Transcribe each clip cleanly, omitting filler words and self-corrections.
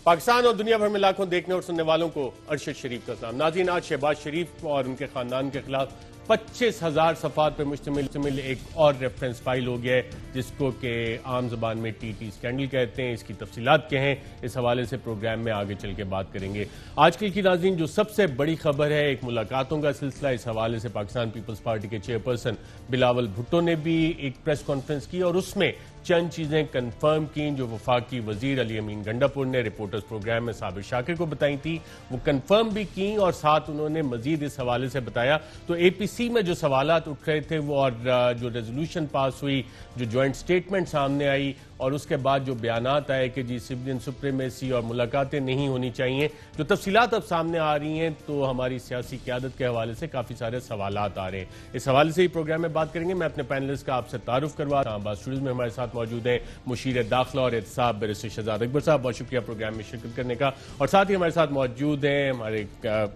पाकिस्तान और दुनिया भर में लाखों देखने और सुनने वालों को अरशद शरीफ का सलाम। नाज़रीन, आज शहबाज शरीफ और उनके खानदान के खिलाफ 25,000 सफ़ात पर मुश्तमिल एक और रेफरेंस फाइल हो गया है, जिसको के आम जबान में टीटी स्कैंडल कहते हैं। इसकी तफसीलात क्या हैं, इस हवाले से प्रोग्राम में आगे चल के बात करेंगे। आजकल की नाज़रीन जो सबसे बड़ी खबर है, एक मुलाकातों का सिलसिला। इस हवाले से पाकिस्तान पीपल्स पार्टी के चेयरपर्सन बिलावल भुट्टो ने भी एक प्रेस कॉन्फ्रेंस की और उसमें चंद चीजें कंफर्म की जो वफाकी वजीर अली अमीन गंडापुर ने रिपोर्टर्स प्रोग्राम में साबिर शाकिर को बताई थी, वो कंफर्म भी की और साथ उन्होंने मजीद इस हवाले से बताया। तो एपीसी में जो सवालात उठ रहे थे वो और जो रेजोल्यूशन पास हुई, जो ज्वाइंट स्टेटमेंट सामने आई और उसके बाद जो बयानात आए कि जी सिविलियन सुप्रीमेसी और मुलाकातें नहीं होनी चाहिए, जो तफसीलात अब सामने आ रही हैं, तो हमारी सियासी क़यादत के हवाले से काफ़ी सारे सवालात आ रहे हैं। इस हवाले से ही प्रोग्राम में बात करेंगे। मैं अपने पैनलिस्ट का आपसे तारुफ करवा रहा हूँ। स्टूडियो में हमारे साथ मौजूद हैं मुशीर दाखिला और एहतसाब बैरिस्टर शहजाद अकबर साहब, बहुत शुक्रिया प्रोग्राम में शिरकत करने का। और साथ ही हमारे साथ मौजूद हैं हमारे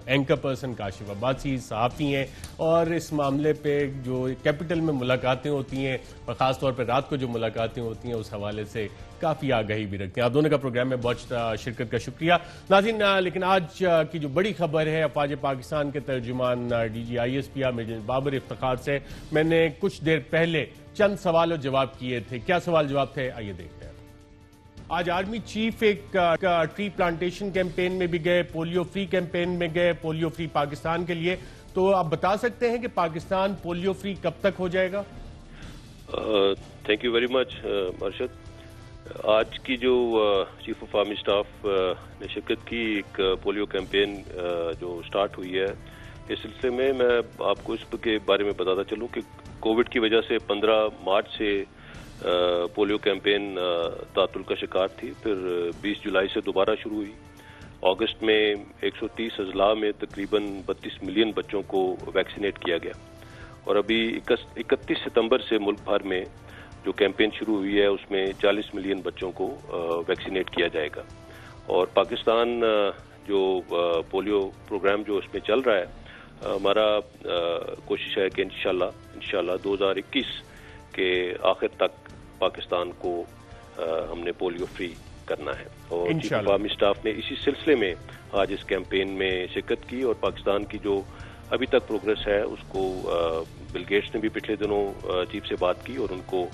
एंकर पर्सन काशिफ अब्बासी, सहाफ़ी हैं और इस मामले पर जो कैपिटल में मुलाकातें होती हैं और ख़ासतौर पर रात को जो मुलाकातें होती हैं उस हवाले से काफ़ी आगाही भी रखते हैं। आप दोनों का प्रोग्राम में बहुत शिरकत का शुक्रिया। नाज़रीन, लेकिन आज की जो बड़ी खबर है, अफवाज पाकिस्तान के तर्जुमान DGISP मेजर बाबर इफ्तिखार से मैंने कुछ देर पहले चंद सवाल और जवाब किए थे। क्या सवाल जवाब थे, आइए देखते हैं। आज आर्मी चीफ एक ट्री प्लांटेशन कैंपेन में भी गए, पोलियो फ्री कैंपेन में गए, पोलियो फ्री पाकिस्तान के लिए। तो आप बता सकते हैं कि पाकिस्तान पोलियो फ्री कब तक हो जाएगा? Thank you very much Arshad. आज की जो चीफ ऑफ आर्मी स्टाफ ने शिरकत की एक पोलियो कैंपेन जो स्टार्ट हुई है, इस सिलसिले में मैं आपको इसके बारे में बताता चलूं कि कोविड की वजह से 15 मार्च से पोलियो कैंपेन तातुल का शिकार थी। फिर 20 जुलाई से दोबारा शुरू हुई। अगस्त में 130 अजला में तकरीबन 32 मिलियन बच्चों को वैक्सीनेट किया गया और अभी 31 सितंबर से मुल्क भर में जो कैंपेन शुरू हुई है उसमें 40 मिलियन बच्चों को वैक्सीनेट किया जाएगा। और पाकिस्तान जो पोलियो प्रोग्राम जो उसमें चल रहा है, हमारा कोशिश है कि इंशाल्लाह 2021 के आखिर तक पाकिस्तान को हमने पोलियो फ्री करना है। और चीफ ऑफ आर्मी स्टाफ ने इसी सिलसिले में आज इस कैंपेन में शिरकत की और पाकिस्तान की जो अभी तक प्रोग्रेस है उसको बिल गेट्स ने भी पिछले दिनों चीफ से बात की और उनको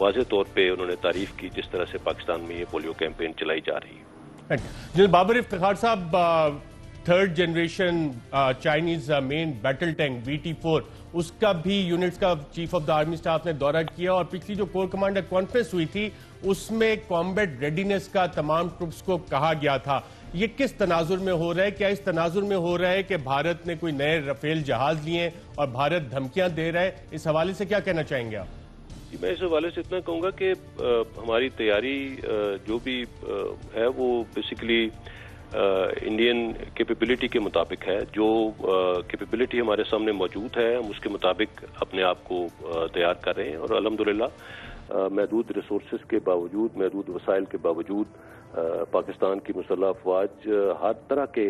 वाज़ेह तौर पे उन्होंने तारीफ की जिस तरह से पाकिस्तान में ये पोलियो कैंपेन चलाई जा रही है। जनरल बाबर इफ्तिखार साहब, third generation Chinese main battle tank VT4 उसका भी यूनिट्स का chief of the army staff ने दौरा किया और पिछली जो कोर कमांडर कॉन्फ्रेंस हुई थी उसमें कॉम्बैट रेडीनेस का तमाम ट्रुप्स को कहा गया था। ये किस तनाजुर में हो रहा है? क्या इस तनाजुर में हो रहा है कि भारत ने कोई नए राफेल जहाज लिए और भारत धमकियां दे रहा है? इस हवाले से क्या कहना चाहेंगे आप? मैं इस हवाले से इतना कहूँगा कि हमारी तैयारी जो भी है वो बेसिकली इंडियन कैपेबिलिटी के मुताबिक है। जो कैपेबिलिटी हमारे सामने मौजूद है हम उसके मुताबिक अपने आप को तैयार कर रहे हैं और अल्हम्दुलिल्लाह महदूद रिसोर्सेज के बावजूद, महदूद वसाइल के बावजूद पाकिस्तान की मुसल्लह अफवाज हर तरह के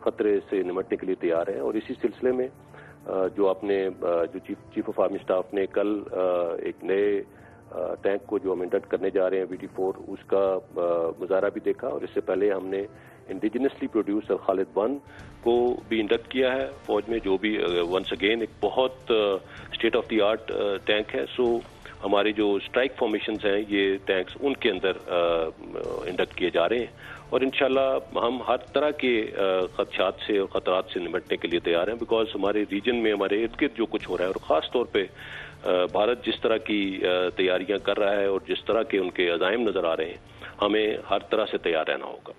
खतरे से निमटने के लिए तैयार है। और इसी सिलसिले में जो आपने जो चीफ ऑफ आर्मी स्टाफ ने कल एक नए टैंक को जो हम इंडक्ट करने जा रहे हैं VT4 उसका मुजाहरा भी देखा और इससे पहले हमने इंडिजिनसली प्रोड्यूस खालिद 1 को भी इंडक्ट किया है फौज में, जो भी वंस अगेन एक बहुत state of the art tank है। सो हमारे जो स्ट्राइक फॉर्मेशंस हैं ये टैंक्स उनके अंदर इंडक्ट किए जा रहे हैं और इंशाल्लाह हम हर तरह के खदशात से और खतरात से निपटने के लिए तैयार हैं। बिकॉज हमारे रीजन में हमारे इर्द गिर्द जो कुछ हो रहा है और ख़ास तौर पे भारत जिस तरह की तैयारियां कर रहा है और जिस तरह के उनके अज़ाइम नज़र आ रहे हैं, हमें हर तरह से तैयार रहना होगा।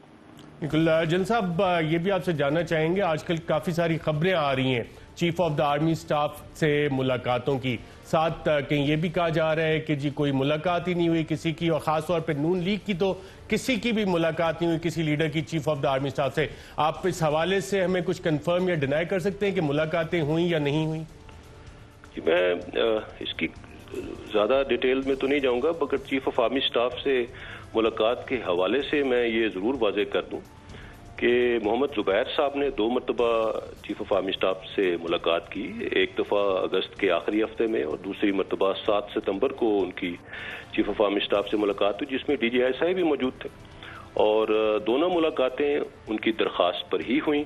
बिल्कुल। जनरल साहब, ये भी आपसे जानना चाहेंगे, आजकल काफ़ी सारी खबरें आ रही हैं chief of the army staff से मुलाकातों की, साथ कहीं ये भी कहा जा रहा है कि जी कोई मुलाकात ही नहीं हुई किसी की, और ख़ासतौर पर नून लीग की तो किसी की भी मुलाकात नहीं हुई किसी लीडर की chief of the army staff से। आप इस हवाले से हमें कुछ कंफर्म या डिनाई कर सकते हैं कि मुलाकातें हुई या नहीं हुई? मैं इसकी ज़्यादा डिटेल में तो नहीं जाऊंगा, मगर चीफ ऑफ आर्मी स्टाफ से मुलाकात के हवाले से मैं ये ज़रूर वाज़ेह कर दूं कि मोहम्मद जुबैर साहब ने 2 मरतबा चीफ ऑफ आर्मी स्टाफ से मुलाकात की। एक दफ़ा अगस्त के आखिरी हफ्ते में और दूसरी मरतबा 7 सितंबर को उनकी चीफ ऑफ आर्मी स्टाफ से मुलाकात हुई, जिसमें DGI साहब भी मौजूद थे। और दोनों मुलाकातें उनकी दरख्वास्त पर ही हुई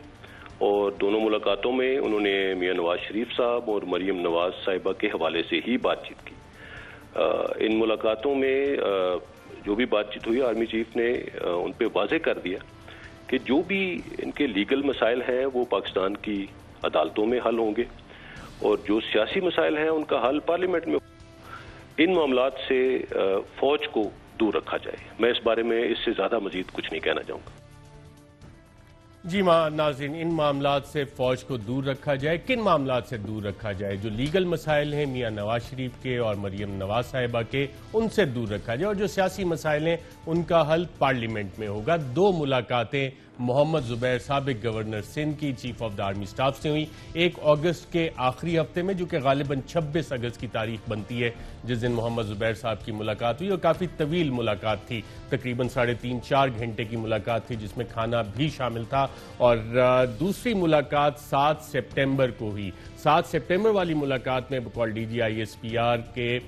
और दोनों मुलाकातों में उन्होंने मियां नवाज शरीफ साहब और मरियम नवाज साहिबा के हवाले से ही बातचीत की। इन मुलाकातों में जो भी बातचीत हुई, आर्मी चीफ ने उन पर वाज़ेह कर दिया कि जो भी इनके लीगल मसाइल हैं वो पाकिस्तान की अदालतों में हल होंगे और जो सियासी मसाइल हैं उनका हल पार्लियामेंट में। इन मामलात से फौज को दूर रखा जाए। मैं इस बारे में इससे ज़्यादा मजीद कुछ नहीं कहना चाहूँगा। जी नाज़रीन, इन मामलात से फौज को दूर रखा जाए। किन मामलात से दूर रखा जाए? जो लीगल मसाइल हैं मियां नवाज शरीफ के और मरियम नवाज साहिबा के, उनसे दूर रखा जाए और जो सियासी मसाइल हैं उनका हल पार्लियामेंट में होगा। 2 मुलाकातें मोहम्मद जुबैर साबिक गवर्नर सिंध की chief of the army staff से हुई। 1 अगस्त के आखिरी हफ्ते में, जो कि गालिबन 26 अगस्त की तारीख बनती है, जिस दिन मोहम्मद जुबैर साहब की मुलाकात हुई और काफ़ी तवील मुलाकात थी, तकरीबन 3.5-4 घंटे की मुलाकात थी जिसमें खाना भी शामिल था। और दूसरी मुलाकात 7 सितंबर को हुई। 7 सितंबर वाली मुलाकात में बकौल DGISPR के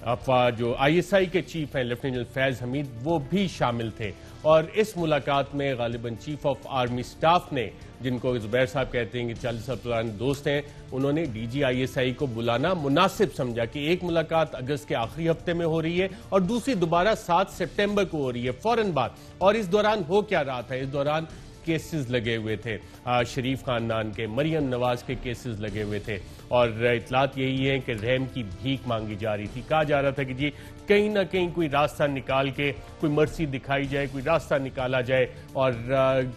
जो ISI के चीफ हैं लेफ्टिनेंट फैज हमीद, वो भी शामिल थे। और इस मुलाकात में गालिबन चीफ ऑफ आर्मी स्टाफ ने, जिनको जुबैर साहब कहते हैं कि 40 साल पुराने दोस्त हैं, उन्होंने DGISI को बुलाना मुनासिब समझा कि एक मुलाकात अगस्त के आखिरी हफ्ते में हो रही है और दूसरी दोबारा 7 सितंबर को हो रही है, फौरन बाद। और इस दौरान हो क्या रहा था? इस दौरान केसेस लगे हुए थे शरीफ खानदान के, मरियम नवाज के केसेस लगे हुए थे और इतलात यही है कि रहम की भीख मांगी जा रही थी। कहा जा रहा था कि जी कहीं ना कहीं कोई रास्ता निकाल के कोई मर्सी दिखाई जाए, कोई रास्ता निकाला जाए। और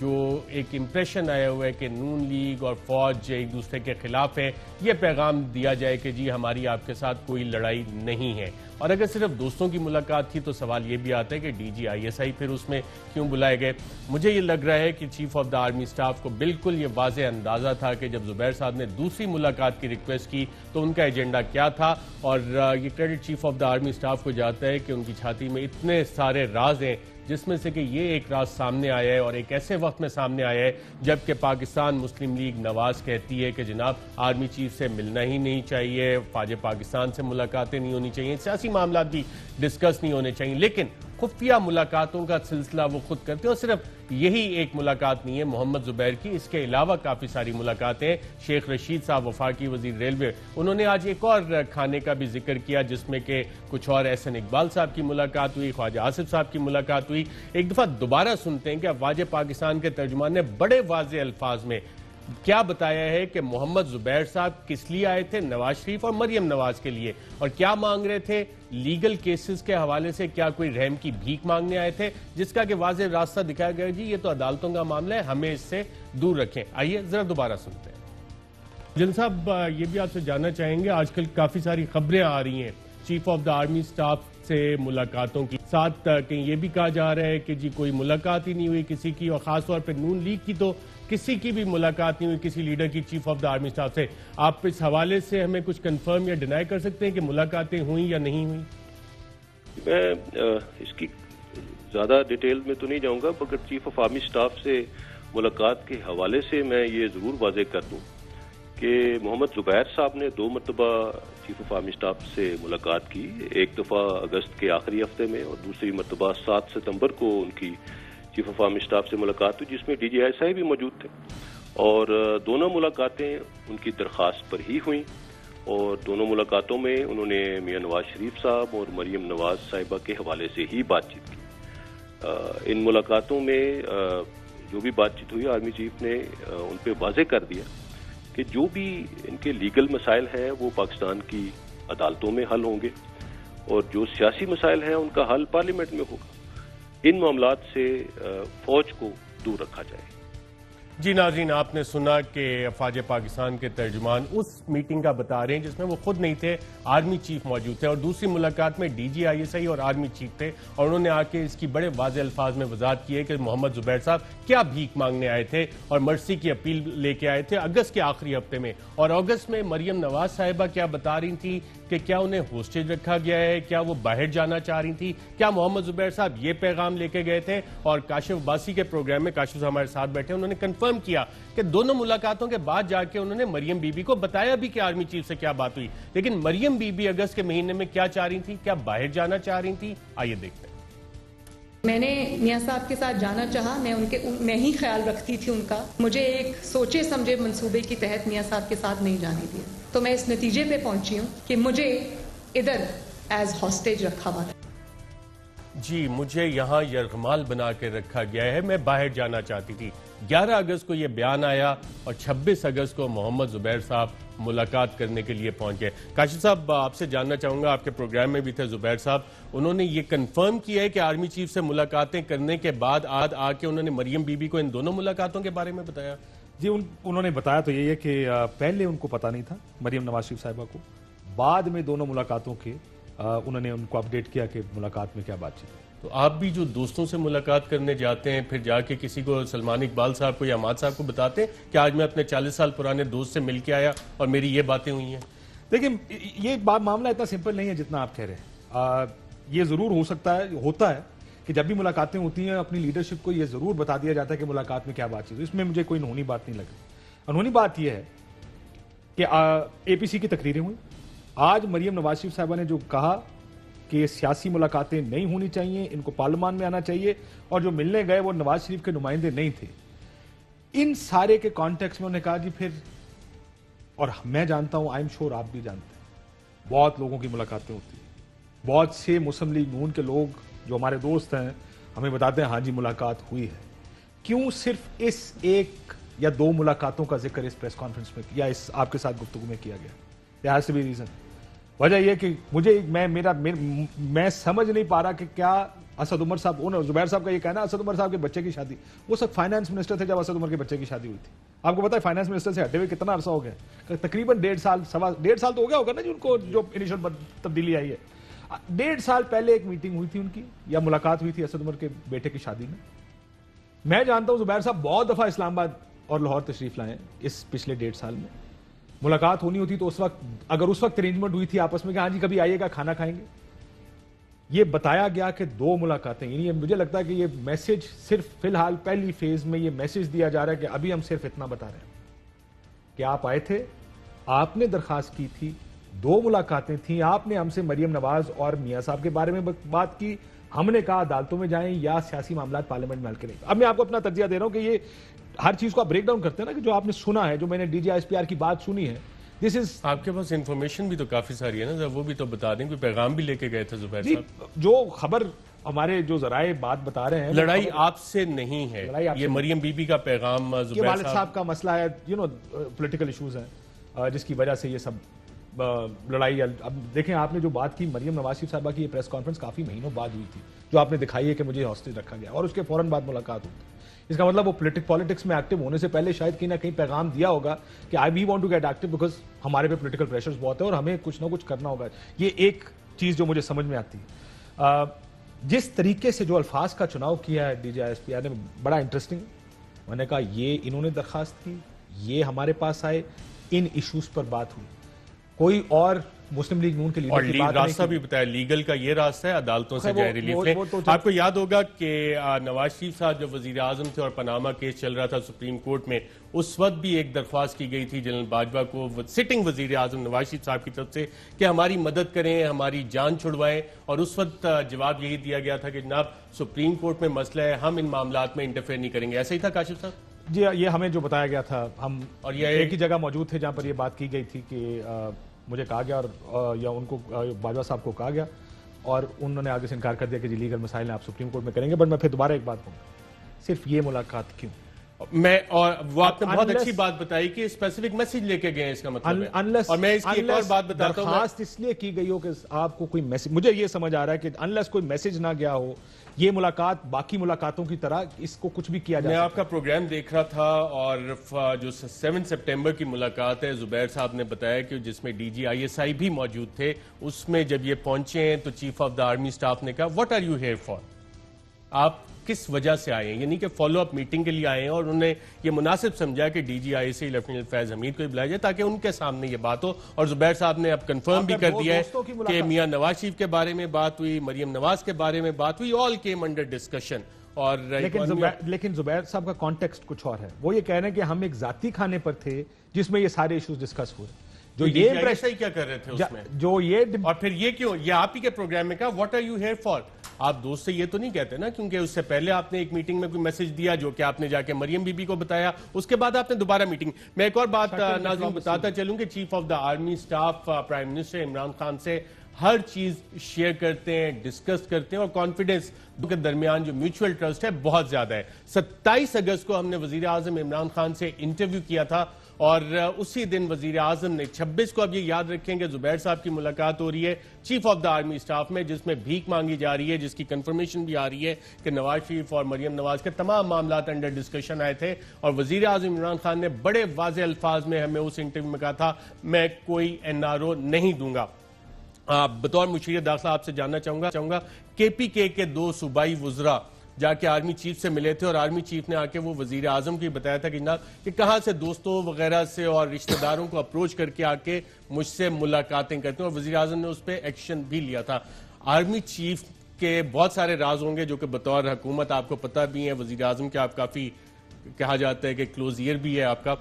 जो एक इम्प्रेशन आया हुआ है कि नून लीग और फौज एक दूसरे के खिलाफ है, ये पैगाम दिया जाए कि जी हमारी आपके साथ कोई लड़ाई नहीं है। और अगर सिर्फ दोस्तों की मुलाकात थी तो सवाल ये भी आता है कि DGISI फिर उसमें क्यों बुलाए गए? मुझे ये लग रहा है कि chief of the army staff को बिल्कुल ये वाज़ेह अंदाज़ा था कि जब जुबैर साहब ने दूसरी मुलाकात की रिक्वेस्ट की तो उनका एजेंडा क्या था। और ये credit chief of the army staff को जाता है कि उनकी छाती में इतने सारे राज हैं, जिसमें से कि ये एक राज सामने आया है और एक ऐसे वक्त में सामने आया है जबकि पाकिस्तान मुस्लिम लीग नवाज कहती है कि जनाब आर्मी चीफ से मिलना ही नहीं चाहिए, फ़ौज पाकिस्तान से मुलाकातें नहीं होनी चाहिए, सियासी मामला भी डिस्कस नहीं होने चाहिए। लेकिन खुफिया मुलाकातों का सिलसिला वो खुद करते हैं और सिर्फ यही एक मुलाकात नहीं है मोहम्मद जुबैर की, इसके अलावा काफ़ी सारी मुलाकातें। शेख रशीद साहब वफाकी वजीर रेलवे, उन्होंने आज एक और खाने का भी जिक्र किया जिसमें कि कुछ और एहसन इकबाल साहब की मुलाकात हुई, ख्वाजा आसिफ साहब की मुलाकात हुई। एक दफ़ा दोबारा सुनते हैं कि अफवाज पाकिस्तान के तर्जुमान ने बड़े वाज़ेह अल्फाज में क्या बताया है कि मोहम्मद जुबैर साहब किस लिए आए थे, नवाज शरीफ और मरियम नवाज के लिए, और क्या मांग रहे थे लीगल केसेस के हवाले से। क्या कोई रहम की भीख मांगने आए थे, जिसका कि वाज़ेह रास्ता दिखाया गया जी ये तो अदालतों का मामला है, हमें इससे दूर रखें। आइए जरा दोबारा सुनते हैं। जन साहब, ये भी आपसे जानना चाहेंगे, आजकल काफी सारी खबरें आ रही हैं chief of the army staff से मुलाकातों की, साथ कहीं ये भी कहा जा रहा है कि जी कोई मुलाकात ही नहीं हुई किसी की, और खासतौर पर नून लीग की तो किसी की भी मुलाकात नहीं हुई किसी लीडर की chief of the army staff से। आप इस हवाले से हमें कुछ कंफर्म या डिनाई कर सकते हैं कि मुलाकातें हुई या नहीं हुई? मैं इसकी ज्यादा डिटेल में तो नहीं जाऊंगा, मगर चीफ ऑफ आर्मी स्टाफ से मुलाकात के हवाले से मैं ये जरूर वाज़ेह कर दूं कि मोहम्मद जुबैर साहब ने 2 मरतबा चीफ ऑफ आर्मी स्टाफ से मुलाकात की। एक दफ़ा अगस्त के आखिरी हफ्ते में और दूसरी मरतबा 7 सितंबर को उनकी चीफ ऑफ आर्मी स्टाफ से मुलाकात हुई, जिसमें DGISI भी मौजूद थे। और दोनों मुलाकातें उनकी दरख्वास्त पर ही हुई और दोनों मुलाकातों में उन्होंने मियां नवाज शरीफ साहब और मरियम नवाज साहिबा के हवाले से ही बातचीत की। इन मुलाकातों में जो भी बातचीत हुई, आर्मी चीफ ने उन पर वाज़ेह कर दिया कि जो भी इनके लीगल मसाइल हैं वो पाकिस्तान की अदालतों में हल होंगे और जो सियासी मसाइल हैं उनका हल पार्लियामेंट में होगा। इन मामलात से फौज को दूर रखा जाए। जी नाज़रीन, आपने सुना कि अफवाज पाकिस्तान के तर्जुमान उस मीटिंग का बता रहे हैं जिसमें वो खुद नहीं थे, आर्मी चीफ मौजूद थे, और दूसरी मुलाकात में DGISI और आर्मी चीफ थे, और उन्होंने आके इसकी बड़े वाज़ेह अल्फाज में वजाहत की है कि मोहम्मद जुबैर साहब क्या भीख मांगने आए थे और मर्सी की अपील लेके आए थे अगस्त के आखिरी हफ्ते में। और अगस्त में मरियम नवाज साहिबा क्या बता रही थी कि क्या उन्हें होस्टेज रखा गया है, क्या वो बाहर जाना चाह रही थी, क्या मोहम्मद जुबैर साहब ये पैगाम लेके गए थे। और काशिफ अब्बासी के प्रोग्राम में काशिफ साहब हमारे साथ बैठे, उन्होंने कंफर्म किया कि दोनों मुलाकातों के बाद जाके उन्होंने मरियम बीबी को बताया भी कि आर्मी चीफ से क्या बात हुई। लेकिन मरियम बीबी अगस्त के महीने में क्या चाह रही थी, क्या बाहर जाना चाह रही थी? आइए देखते हैं। मैंने मियां साहब के साथ जाना चाहा, मैं ही ख्याल रखती थी उनका। मुझे एक सोचे समझे मंसूबे की तहत मियां साहब के साथ नहीं जाने दिया, तो मैं इस नतीजे पे पहुंची हूं कि मुझे इधर एज हॉस्टेज रखा हुआ है। जी, मुझे यहाँ यरगमाल बना के रखा गया है, मैं बाहर जाना चाहती थी। 11 अगस्त को ये बयान आया और 26 अगस्त को मोहम्मद जुबैर साहब मुलाकात करने के लिए पहुंच गए। काशिफ साहब, आपसे जानना चाहूंगा, आपके प्रोग्राम में भी थे जुबैर साहब, उन्होंने ये कंफर्म किया है कि आर्मी चीफ से मुलाकातें करने के बाद आज आके उन्होंने मरियम बीबी को इन दोनों मुलाकातों के बारे में बताया? जी, उन्होंने बताया तो यही है कि पहले उनको पता नहीं था मरियम नवाज शरीफ साहिबा को, बाद में दोनों मुलाकातों के उन्होंने उनको अपडेट किया कि मुलाकात में क्या बातचीत है। तो आप भी जो दोस्तों से मुलाकात करने जाते हैं, फिर जाके किसी को, सलमान इकबाल साहब को या अहमद साहब को बताते हैं कि आज मैं अपने 40 साल पुराने दोस्त से मिल के आया और मेरी ये बातें हुई हैं? देखिए, ये मामला इतना सिंपल नहीं है जितना आप कह रहे हैं। ये जरूर हो सकता है, होता है कि जब भी मुलाकातें होती हैं अपनी लीडरशिप को ये जरूर बता दिया जाता है कि मुलाकात में क्या बातचीत है। इसमें मुझे कोई अनहोनी बात नहीं लगी। अनहोनी बात यह है कि एपीसी की तकरीरें हुई। आज मरियम नवाज शरीफ साहबा ने जो कहा कि ये सियासी मुलाकातें नहीं होनी चाहिए, इनको पार्लियामान में आना चाहिए, और जो मिलने गए वो नवाज शरीफ के नुमाइंदे नहीं थे, इन सारे के कॉन्टेक्स्ट में उन्होंने कहा जी फिर, और मैं जानता हूं, आई एम श्योर आप भी जानते हैं, बहुत लोगों की मुलाकातें होती हैं, बहुत से मुस्लिम लीग नून के लोग जो हमारे दोस्त हैं हमें बताते हैं हाँ जी मुलाकात हुई है। क्यों सिर्फ इस एक या दो मुलाकातों का जिक्र इस प्रेस कॉन्फ्रेंस में या इस आपके साथ गुफ्तगू में किया गया? There has to be reason. वजह यह कि मुझे मैं समझ नहीं पा रहा कि क्या असद उमर साहब, जुबैर साहब का ये कहना असद उमर साहब के बच्चे की शादी, वो सब फाइनेंस मिनिस्टर थे जब असद उमर के बच्चे की शादी हुई थी। आपको पता है फाइनेंस मिनिस्टर से हटे हुए कितना अरसा हो गया? तकरीबन 1.5 साल, 1.5 साल तो हो गया होगा ना जी उनको, जो इनिशियल तब्दीली आई है। 1.5 साल पहले एक मीटिंग हुई थी उनकी, या मुलाकात हुई थी असद उमर के बेटे की शादी में। मैं जानता हूं जुबैर साहब बहुत दफा इस्लामाबाद और लाहौर तशरीफ लाए इस पिछले 1.5 साल में। मुलाकात होनी होती तो उस वक्त, अगर उस वक्त अरेंजमेंट हुई थी आपस में कि हाँ जी कभी आइएगा खाना खाएंगे, ये बताया गया कि 2 मुलाकातें। यानी मुझे लगता है कि ये मैसेज सिर्फ फिलहाल पहली फेज में ये मैसेज दिया जा रहा है कि अभी हम सिर्फ इतना बता रहे हैं कि आप आए थे, आपने दरखास्त की थी, 2 मुलाकातें थी, आपने हमसे मरियम नवाज और मियां साहब के बारे में बात की, हमने कहा अदालतों में जाएं या सियासी मामला पार्लियामेंट में हल करें। अब मैं आपको अपना तज्जिया दे रहा हूं कि ये हर चीज को आप ब्रेक डाउन करते हैं ना, कि जो आपने सुना है, जो मैंने डीजीआईएसपीआर की बात सुनी है, दिस इज, आपके पास इंफॉर्मेशन भी तो काफी सारी है ना, वो भी तो बता दें। कोई पैगाम भी लेके गए थे जुबैर साहब? जो खबर हमारे जो जराए बात बता रहे हैं, लड़ाई आपसे नहीं है, ये मरियम बीबी का पैगाम जुबैर वालिद साहब का मसला है, पॉलिटिकल इश्यूज हैं जिसकी वजह से ये सब लड़ाई। अब देखें, आपने जो बात की मरियम नवाज शरीफ साहबा की, ये प्रेस कॉन्फ्रेंस काफी महीनों बाद हुई थी, जो आपने दिखाई है कि मुझे हॉस्टेज रखा गया, और उसके फौरन बाद मुलाकात हुई। इसका मतलब वो पॉलिटिक्स में एक्टिव होने से पहले शायद कहीं ना कहीं पैगाम दिया होगा कि I we want to get active because हमारे पे पॉलिटिकल प्रेशर्स बहुत है और हमें कुछ ना कुछ करना होगा। ये एक चीज जो मुझे समझ में आती है। जिस तरीके से जो अल्फाज का चुनाव किया है डीजीआईएसपीआर ने, बड़ा इंटरेस्टिंग। मैंने कहा ये इन्होंने दरखास्त की, ये हमारे पास आए, इन इश्यूज पर बात हुई, कोई और मुस्लिम लीग नून के लीडर की बात रास्ता भी बताया, लीगल का ये रास्ता है, अदालतों से जाए रिलीफ ले। आपको याद होगा कि नवाज शरीफ साहब जब वजीर आजम थे और पनामा केस चल रहा था सुप्रीम कोर्ट में, उस वक्त भी एक दरख्वास्त की गई थी जनरल बाजवा को, सिटिंग वजीर आजम नवाज शरीफ साहब की तरफ से, कि हमारी मदद करें, हमारी जान छुड़वाएं, और उस वक्त जवाब यही दिया गया था कि जनाब सुप्रीम कोर्ट में मसला है, हम इन मामलात में इंटरफेयर नहीं करेंगे। ऐसा ही था काशिफ साहब? जी, ये हमें जो बताया गया था, हम और ये एक ही जगह मौजूद थे जहां पर ये बात की गई थी कि मुझे कहा गया और या उनको बाजवा साहब को कहा गया, और उन्होंने आगे से इनकार कर दिया कि जी लीगल मसाइल आप सुप्रीम कोर्ट में करेंगे। बट मैं फिर दोबारा एक बात कहूँगा, सिर्फ ये मुलाकात क्यों? मैं, और वो आपने बहुत अच्छी बात बताई कि स्पेसिफिक मैसेज लेके गए, इसका मतलब है। और मैं इसकी एक और बात बताता हूं, दरखास्त इसलिए की गई हो कि आपको कोई मैसेज, मुझे ये समझ आ रहा है कि अनलेस कोई मैसेज ना गया हो, ये मुलाकात बाकी मुलाकातों की तरह इसको कुछ भी किया जाए। मैं आपका प्रोग्राम देख रहा था, और जो 7 सितंबर की मुलाकात है, जुबैर साहब ने बताया कि जिसमें डीजीआईएसआई भी मौजूद थे, उसमें जब ये पहुंचे हैं तो chief of the army staff ने कहा what are you here for, आप किस वजह से आए हैं, यानी कि फॉलो अप मीटिंग के लिए आए हैं, और उन्होंने ये मुनासिब समझा कि डीजीआईएसआई लेफ्टिनेंट फैज हमीद को बुलाया जाए ताकि उनके सामने ये बात हो। और जुबैर साहब ने अब कंफर्म भी कर दिया है कि मियां नवाज शरीफ के बारे में बात हुई, मरियम नवाज के बारे में बात हुई, ऑल केम अंडर डिस्कशन। और लेकिन जुबैर साहब का कॉन्टेक्स्ट कुछ और है। वो ये कह रहे हैं कि हम एक जाती खाने पर थे जिसमें ये सारे इश्यूज डिस्कस हुए, जो ये इंप्रेशन क्या कर रहे थे उसमें, जो ये, और फिर ये क्यों, ये आप ही के प्रोग्राम में कहा what are you here for, आप दोस्त से ये तो नहीं कहते ना, क्योंकि उससे पहले आपने एक मीटिंग में कोई मैसेज दिया जो कि आपने जाके मरियम बीबी को बताया, उसके बाद आपने दोबारा मीटिंग। मैं एक और बात नाज़रीन बताता चलूं कि chief of the army staff prime minister Imran Khan से हर चीज शेयर करते हैं, डिस्कस करते हैं, और कॉन्फिडेंस के दरमियान जो म्यूचुअल ट्रस्ट है बहुत ज्यादा है। 27 अगस्त को हमने वजीर आजम इमरान खान से इंटरव्यू किया था, और उसी दिन वजीर आजम ने 26 को, अब ये याद रखेंगे, जुबैर साहब की मुलाकात हो रही है chief of the army staff में, जिसमें भीख मांगी जा रही है, जिसकी कंफर्मेशन भी आ रही है कि नवाज शरीफ और मरियम नवाज के तमाम मामला अंडर डिस्कशन आए थे। और वजीर आजम इमरान खान ने बड़े वाज़ेह अल्फाज में हमें उस इंटरव्यू में कहा था, मैं कोई NRO नहीं दूंगा। बतौर मुशीर दाखिला आपसे जानना चाहूंगा KPK के 2 सूबाई वुज़रा जाके आर्मी चीफ से मिले थे, और आर्मी चीफ ने आके वो वजीर आजम को बताया था कि कहां से दोस्तों वगैरह से और रिश्तेदारों को अप्रोच करके आके मुझसे मुलाकातें करते हैं, और वजीर आजम ने उस पर एक्शन भी लिया था। आर्मी चीफ के बहुत सारे राज होंगे जो कि बतौर हुकूमत आपको पता भी है, वजीर आजम के आप काफी, कहा जाता है कि क्लोज ईयर भी है आपका,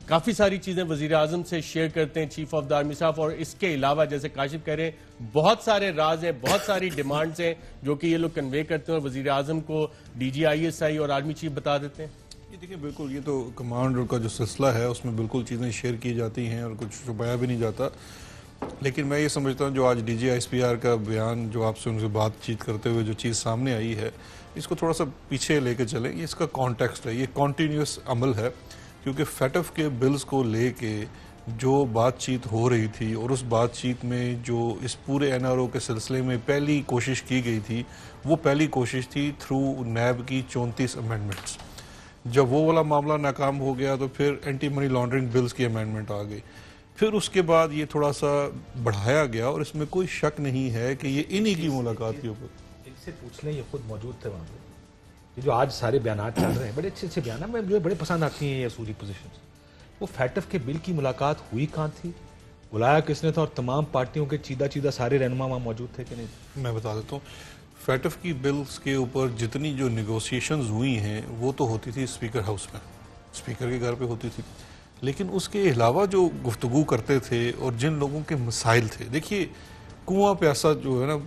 काफी सारी चीजें वजीर आजम से शेयर करते हैं chief of the army staff. और इसके अलावा जैसे काशिफ कह रहे हैं, बहुत सारे राज हैं, बहुत सारी डिमांड्स हैं जो कि ये लोग कन्वे करते हैं और वजीर आजम को DG ISI और आर्मी चीफ बता देते हैं। ये देखिए, बिल्कुल ये तो कमांडर का जो सिलसिला है उसमें बिल्कुल चीज़ें शेयर की जाती हैं और कुछ छुपाया भी नहीं जाता। लेकिन मैं ये समझता हूँ जो आज DG ISPR का बयान, जो आपसे उनसे बातचीत करते हुए जो चीज़ सामने आई है, इसको थोड़ा सा पीछे लेके चलें। ये इसका कॉन्टेक्स्ट है, ये कॉन्टीन्यूस अमल है, क्योंकि FATF के बिल्स को लेके जो बातचीत हो रही थी और उस बातचीत में जो इस पूरे NRO के सिलसिले में पहली कोशिश की गई थी, वो पहली कोशिश थी थ्रू NAB की 34 अमेंडमेंट्स। जब वो वाला मामला नाकाम हो गया तो फिर एंटी मनी लॉन्ड्रिंग बिल्स की अमेंडमेंट आ गई। फिर उसके बाद ये थोड़ा सा बढ़ाया गया, और इसमें कोई शक नहीं है कि ये इन्हीं की मुलाकात के ऊपर। इनसे पूछ लें, ये खुद मौजूद थे वहाँ पे। ये जो आज सारे बयान चल रहे हैं, बड़े अच्छे बयान, मुझे बड़े पसंद आती हैं ये सूरी पोजीशंस। वो FATF के बिल की मुलाकात हुई कहाँ थी, बुलाया किसने था, और तमाम पार्टियों के चीदा सारे रहनुमा वहाँ मौजूद थे कि नहीं? मैं बता देता हूँ, FATF की बिल्स के ऊपर जितनी जो निगोशिएशंस हुई हैं वो तो होती थी स्पीकर हाउस में, स्पीकर के घर पे होती थी। लेकिन उसके अलावा जो गुफ्तगू करते थे और जिन लोगों के मसाइल थे, देखिए कुआं प्यासा जो है ना,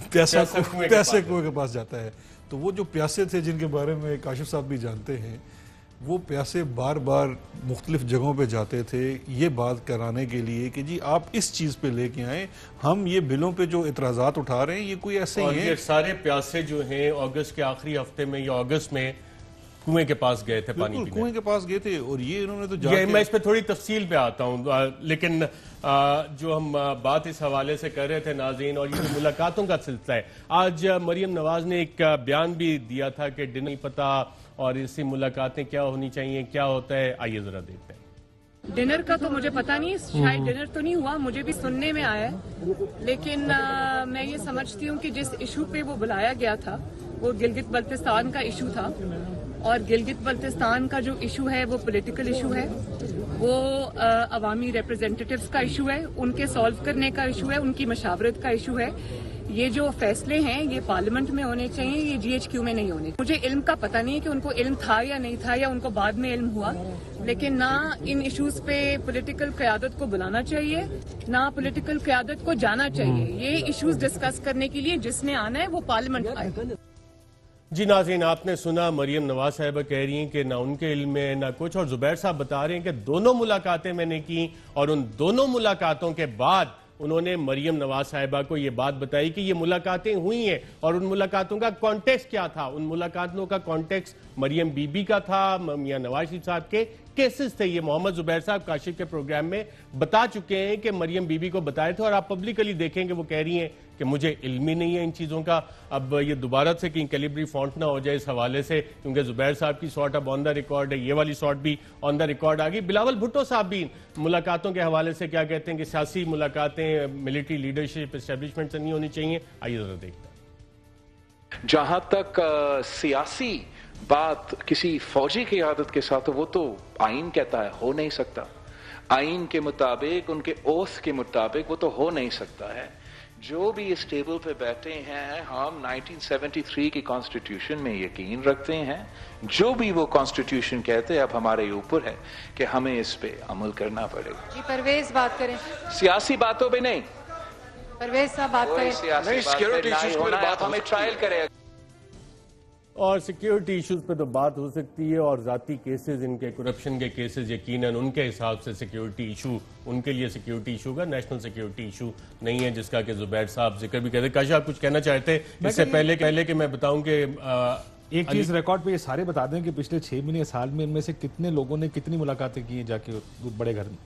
प्यासे कुएं के पास जाता है, तो वो जो प्यासे थे जिनके बारे में काशिफ साहब भी जानते हैं, वो प्यासे बार बार मुख्तलिफ जगहों पे जाते थे ये बात कराने के लिए कि जी आप इस चीज़ पे लेके आए, हम ये बिलों पे जो इतराज़ात उठा रहे हैं ये कोई ऐसे ही है। सारे प्यासे जो हैं अगस्त के आखिरी हफ्ते में या अगस्त में कुएं के पास गए थे, पानी पीने कुएं के पास गए थे, और ये इन्होंने तो जाके, मैं इस पे थोड़ी तफसील पे आता हूँ, लेकिन जो हम बात इस हवाले से कर रहे थे नाज़रीन, और ये जो मुलाकातों का सिलसिला है, आज मरियम नवाज ने एक बयान भी दिया था कि डिनर नहीं पता और इससे मुलाकातें क्या होनी चाहिए, क्या होता है, आइए जरा देखते हैं। डिनर का तो मुझे पता नहीं, शायद डिनर तो नहीं हुआ, मुझे भी सुनने में आया, लेकिन मैं ये समझती हूँ कि जिस इशू पे वो बुलाया गया था वो गिलगित बल्तिस्तान का इशू था, और गिलगित बल्तिस्तान का जो इशू है वो पॉलिटिकल इशू है, वो अवामी रिप्रेजेंटेटिव्स का इशू है, उनके सॉल्व करने का इशू है, उनकी मशावरत का इशू है। ये जो फैसले हैं ये पार्लियामेंट में होने चाहिए, ये GHQ में नहीं होने। मुझे इल्म का पता नहीं है कि उनको इल्म था या नहीं था, या उनको बाद में इल्म हुआ, लेकिन ना इन इश्यूज पे पॉलिटिकल क़यादत को बुलाना चाहिए, ना पॉलिटिकल क़यादत को जाना चाहिए। ये इश्यूज डिस्कस करने के लिए जिसने आना है वो पार्लियामेंट आए। जी नाज़रीन, आपने सुना मरियम नवाज साहिबा कह रही हैं कि ना उनके इल्म में ना कुछ, और जुबैर साहब बता रहे हैं कि दोनों मुलाकातें मैंने की, और उन दोनों मुलाकातों के बाद उन्होंने मरियम नवाज साहिबा को यह बात बताई कि ये मुलाकातें हुई हैं, और उन मुलाकातों का कॉन्टेक्स्ट क्या था। उन मुलाकातों का कॉन्टेक्स्ट मरियम बीबी का था, मियां नवाज शरीफ साहब के केसेस थे। ये मोहम्मद जुबैर साहब काशिफ के प्रोग्राम में बता चुके हैं कि मरियम बीबी को बताए थे, और आप पब्लिकली देखेंगे वो कह रही हैं कि मुझे इल्म ही नहीं है इन चीज़ों का। अब ये दोबारा से कहीं कैलिब्री फॉन्ट ना हो जाए इस हवाले से, क्योंकि जुबैर साहब की शॉट अब ऑन द रिकॉर्ड है, ये वाली शॉट भी ऑन द रिकॉर्ड आ गई। बिलावल भुट्टो साहब भी मुलाकातों के हवाले से क्या कहते हैं कि सियासी मुलाकातें मिलिट्री लीडरशिप एस्टेब्लिशमेंट से नहीं होनी चाहिए, आइए जरा देखते हैं। जहां तक सियासी बात किसी फौजी की आदत के साथ, वो तो आइन कहता है हो नहीं सकता, आइन के मुताबिक, उनके ओथ के मुताबिक वो तो हो नहीं सकता है। जो भी इस टेबल पे बैठे हैं, हम 1973 की कॉन्स्टिट्यूशन में यकीन रखते हैं, जो भी वो कॉन्स्टिट्यूशन कहते हैं अब हमारे ऊपर है कि हमें इस पे अमल करना पड़ेगा। जी परवेज बात करें, सियासी बातों पे नहीं, परवेज साहब बात कोई करें। सियासी सिक्योरिटी बात पे इश्यूज ना पर होना है, बात अब हो हमें सकती ट्रायल है। करें। और सिक्योरिटी इश्यूज पे तो बात हो सकती है, और जाती केसेस, इनके करप्शन के केसेस यकीनन उनके हिसाब से सिक्योरिटी इशू, उनके लिए सिक्योरिटी इशू का नेशनल सिक्योरिटी इशू नहीं है, जिसका कि जुबैर साहब जिक्र भी कहते। काश आप कुछ कहना चाहते हैं इससे पहले कि मैं बताऊं कि एक चीज रिकॉर्ड पे ये सारे बता दें कि पिछले 6 महीने साल में इनमें से कितने लोगों ने कितनी मुलाकातें की जाके बड़े घर में।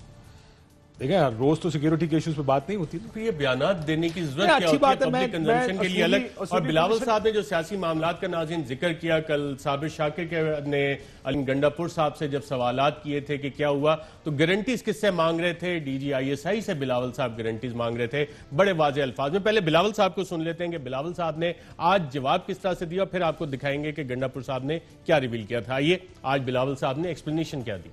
देखिए रोज तो सिक्योरिटी के इश्यूज पे बात नहीं होती, तो ये बयानात देने की जरूरत नहीं, क्या अच्छी होती है बात है, पब्लिक मैं कंजम्पशन के लिए अलग। और असूली बिलावल पोजीशन- साहब ने जो सियासी मामलात का नाज़रीन जिक्र किया, कल साबिर शाकिर के ने अली गंडापुर साहब से जब सवालात किए थे कि क्या हुआ, तो गारंटीज किससे मांग रहे थे, DGISI से बिलावल साहब गारंटीज मांग रहे थे बड़े वाज़ेह अल्फाज में। पहले बिलावल साहब को सुन लेते हैं कि बिलावल साहब ने आज जवाब किस तरह से दिया, फिर आपको दिखाएंगे कि गंडापुर साहब ने क्या रिवील किया था। आइए आज बिलावल साहब ने एक्सप्लेनेशन क्या दी।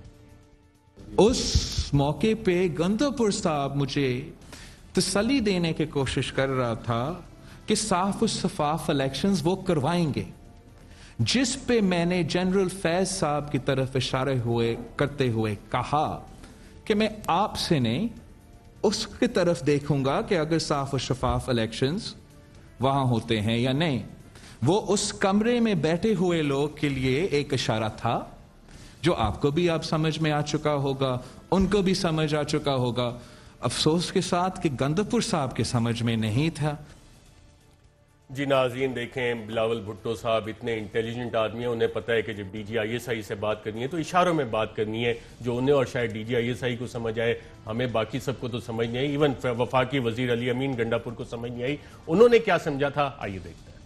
उस मौके पे गंडापुर साहब मुझे तसल्ली देने की कोशिश कर रहा था कि साफ और शफाफ इलेक्शंस वो करवाएंगे, जिस पे मैंने जनरल फैज साहब की तरफ इशारे करते हुए कहा कि मैं आपसे नहीं उसकी तरफ देखूंगा कि अगर साफ और शफाफ इलेक्शंस वहां होते हैं या नहीं। वो उस कमरे में बैठे हुए लोग के लिए एक इशारा था जो आपको भी आप समझ में आ चुका होगा, उनको भी समझ आ चुका होगा। अफसोस के साथ कि गंडापुर साहब के समझ में नहीं था। जी नाज़रीन देखें, बिलावल भुट्टो साहब इतने इंटेलिजेंट आदमी हैं, उन्हें पता है कि जब DGISI से बात करनी है तो इशारों में बात करनी है, जो उन्हें और शायद DGISI को समझ आए, हमें बाकी सबको तो समझ नहीं आई। इवन वफाकी वजीर अली अमीन गंडापुर को समझ नहीं आई, उन्होंने क्या समझा था, आइए देखते हैं।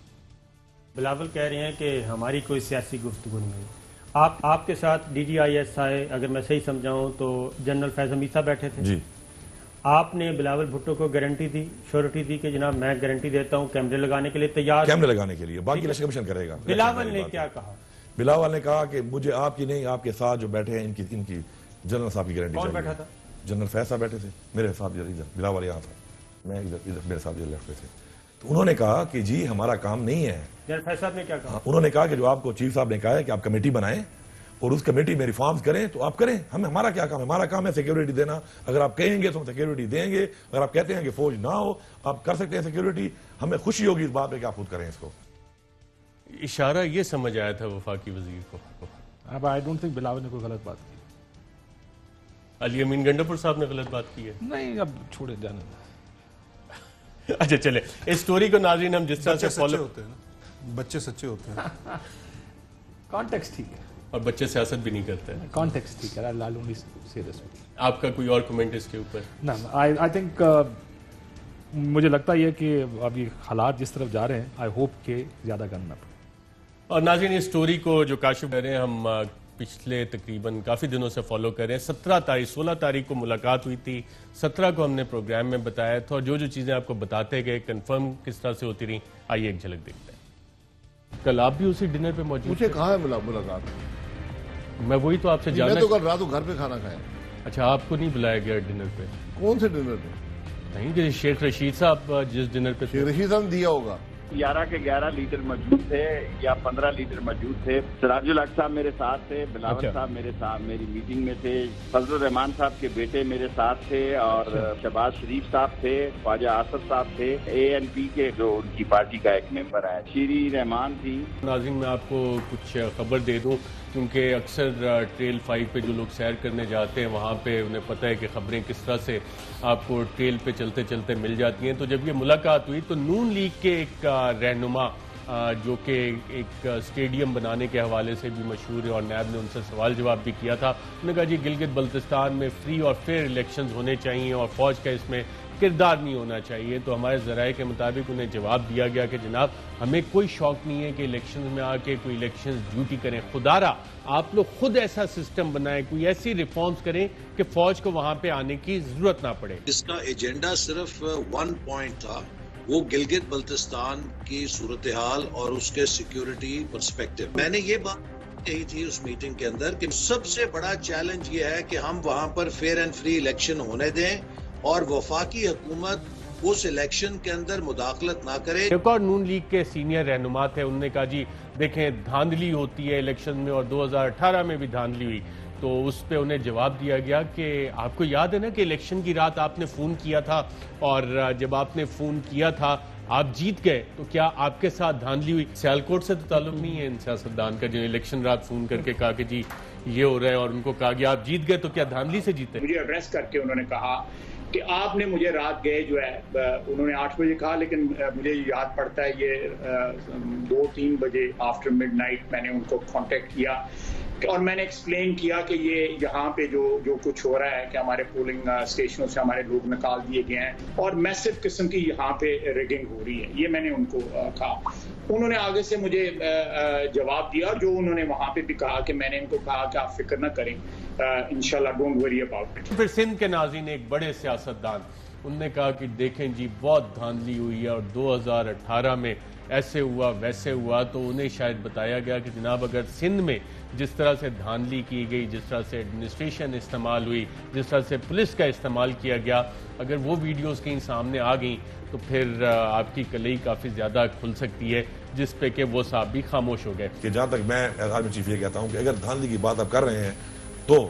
बिलावल कह रहे हैं कि हमारी कोई सियासी गुफ्तगू नहीं है। आपके साथ DGISI, अगर मैं सही समझाऊं तो जनरल फैज हमीद साहब बैठे थे जी। आपने बिलावल भुट्टो को गारंटी दी, श्योरिटी दी कि जनाब मैं गारंटी देता हूं कैमरे लगाने के लिए तैयार, कैमरे लगाने के लिए, बाकी इलेक्शन कमीशन करेगा। बिलावल ने क्या कहा? बिलावल ने कहा कि मुझे आपकी नहीं, आपके साथ जो बैठे हैं इनकी जनरल साहब की गारंटी। कौन बैठा था? जनरल फैज साहब बैठे थे मेरे साथ, इधर बिलावल यहाँ था, मैं इधर मेरे साथ इधर लेफ्ट पे थे। तो उन्होंने कहा कि जी हमारा काम नहीं है। जनरल फैज साहब ने क्या कहा? उन्होंने कहा कि जो आपको चीफ साहब ने कहा है कि आप कमेटी बनाएं और उस कमेटी में रिफॉर्म्स करें, तो आप करें, हमारा क्या काम है? हमारा काम है सिक्योरिटी देना। अगर आप कहेंगे तो हम सिक्योरिटी देंगे, अगर आप कहते हैं कि फौज ना हो, आप कर सकते हैं सिक्योरिटी, हमें खुशी होगी इस बात पे कि आप खुद करें इसको। इशारा ये समझ आया था वफाकी वजीर को। अब आई डोंट थिंक बिलावल ने कोई गलत बात की। अली अमीन गंडापुर साहब ने गलत बात की है? नहीं, अब छोड़े जाने। अच्छा चले, इस स्टोरी को नाज़रीन हम जिस तरह से फॉलो होते हैं ना, बच्चे सच्चे होते हैं। कॉन्टेक्स्ट ठीक है, और बच्चे सियासत भी नहीं करते हैं। कॉन्टेक्स्ट ठीक है। लालू नहीं सीरियस। आपका कोई और कमेंट इसके ऊपर? ना, आई थिंक मुझे लगता है कि अब ये हालात जिस तरफ जा रहे हैं, आई होप के ज्यादा करना पड़े। और नाज़रीन इस स्टोरी को जो काशिफ कर रहे हैं, हम पिछले तकरीबन काफ़ी दिनों से फॉलो कर रहे हैं। 16 तारीख को मुलाकात हुई थी, 17 को हमने प्रोग्राम में बताया था, और जो जो चीज़ें आपको बताते गए कंफर्म किस तरह से होती रही, आइए एक झलक देखते हैं। कल आप भी उसी डिनर पे मौजूद मुझे थे? कहाँ है मुलाकात? मैं वही तो आपसे जानना। मैं तो कल रात को घर पे खाना खाया। अच्छा, आपको नहीं बुलाया गया डिनर पे? कौन से डिनर पे? नहीं, शेख रशीद साहब जिस डिनर पे, शेख रशीद साहब दिया होगा। 11 के 11 लीडर मौजूद थे या 15 लीडर मौजूद थे। सिराजुल हक साहब मेरे साथ थे, बिलावल साहब मेरे साथ मेरी मीटिंग में थे, फजलुर रहमान साहब के बेटे मेरे साथ थे, और शहबाज शरीफ साहब थे, ख्वाजा आसफ साहब थे, ANP के जो उनकी पार्टी का एक मेंबर है, शीरी रहमान थी। नाज़रीन मैं आपको कुछ खबर दे दूं, क्योंकि अक्सर ट्रेल 5 पे जो लोग सैर करने जाते हैं, वहाँ पे उन्हें पता है कि खबरें किस तरह से आपको ट्रेल पे चलते चलते मिल जाती हैं। तो जब ये मुलाकात हुई तो नून लीग के एक रहनुमा जो कि एक स्टेडियम बनाने के हवाले से भी मशहूर है, और नैब ने उनसे सवाल जवाब भी किया था। उन्होंने कहा जी गिलगित बल्तिस्तान में फ्री और फेयर इलेक्शंस होने चाहिए और फौज का इसमें किरदार नहीं होना चाहिए। तो हमारे ज़राए के मुताबिक उन्हें जवाब दिया गया कि जनाब हमें कोई शौक नहीं है कि इलेक्शंस में आके कोई इलेक्शंस ड्यूटी करें, खुदारा आप लोग खुद ऐसा सिस्टम बनाएं, कोई ऐसी रिफॉर्म्स करें कि फौज को वहां पे आने की जरूरत ना पड़े। इसका एजेंडा सिर्फ 1 पॉइंट था, वो गिलगित बल्तिस्तान की सूरत हाल और उसके सिक्योरिटी पर्सपेक्टिव। मैंने ये बात कही थी उस मीटिंग के अंदर कि सबसे बड़ा चैलेंज ये है कि हम वहां पर फेयर एंड फ्री इलेक्शन होने दें और वफाकी हुकूमत उस इलेक्शन के अंदर मुदाखलत ना करे। एक और नून लीग के सीनियर रहनुमा थे, उन्होंने कहा जी देखें धांधली होती है इलेक्शन में, और 2018 में भी धांधली हुई, तो उस पर उन्हें जवाब दिया गया कि आपको याद है ना कि इलेक्शन की रात आपने फ़ोन किया था और जब आपने फ़ोन किया था आप जीत गए, तो क्या आपके साथ धांधली हुई? सियालकोट से तो ताल्लुक नहीं है इन सियासतदान का जो इलेक्शन रात फ़ोन करके कहा कि जी ये हो रहा है और उनको कहा गया आप जीत गए, तो क्या धांधली से जीते? मुझे एड्रेस करके उन्होंने कहा कि आपने मुझे रात गए जो है, उन्होंने 8 बजे कहा, लेकिन मुझे याद पड़ता है ये 2-3 बजे आफ्टर मिडनाइट मैंने उनको कांटेक्ट किया और मैंने एक्सप्लेन किया कि ये यहाँ पे जो कुछ हो रहा है कि हमारे पोलिंग स्टेशनों से हमारे लोग निकाल दिए गए हैं और मैसिव किस्म की यहाँ पे रिगिंग हो रही है, ये मैंने उनको कहा। उन्होंने आगे से मुझे जवाब दिया जो उन्होंने वहाँ पे भी कहा कि मैंने इनको कहा कि आप फिक्र ना करें, इंशाल्लाह डोंट वरी अबाउट इट। फिर सिंध के नाज़रीन एक बड़े सियासतदान उनने कहा कि देखें जी बहुत धांधली हुई है और 2018 में ऐसे हुआ वैसे हुआ, तो उन्हें शायद बताया गया कि जनाब अगर सिंध में जिस तरह से धांधली की गई, जिस तरह से एडमिनिस्ट्रेशन इस्तेमाल हुई, जिस तरह से पुलिस का इस्तेमाल किया गया, अगर वो वीडियोस कहीं सामने आ गई तो फिर आपकी कलई काफ़ी ज़्यादा खुल सकती है, जिस पे कि वो साहब भी खामोश हो गए। कि जहाँ तक मैं आर्मी चीफ ये कहता हूँ कि अगर धांधली की बात आप कर रहे हैं तो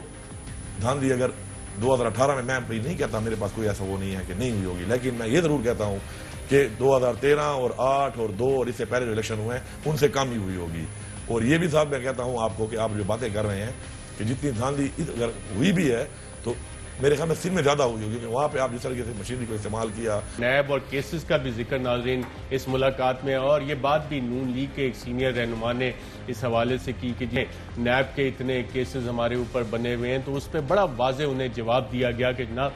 धांधली अगर 2018 में, मैं नहीं कहता मेरे पास कोई ऐसा वो नहीं है कि नहीं हुई होगी, लेकिन मैं ये ज़रूर कहता हूँ कि 2013 और 8 और 2 और इससे पहले जो इलेक्शन हुए हैं उनसे कम ही हुई होगी। और ये भी साहब मैं कहता हूँ आपको कि आप जो बातें कर रहे हैं कि जितनी धांधली अगर हुई भी है तो मेरे ख्याल में सिंध में ज़्यादा हुई होगी, वहाँ पे आप जिस तरीके से मशीनरी को इस्तेमाल किया। नैब और केसेस का भी जिक्र नाज़रीन इस मुलाकात में, और ये बात भी नून लीग के एक सीनियर रहनुमा ने इस हवाले से की कि नैब के इतने केसेस हमारे ऊपर बने हुए हैं, तो उस पर बड़ा वाज़े उन्हें जवाब दिया गया कि जनाब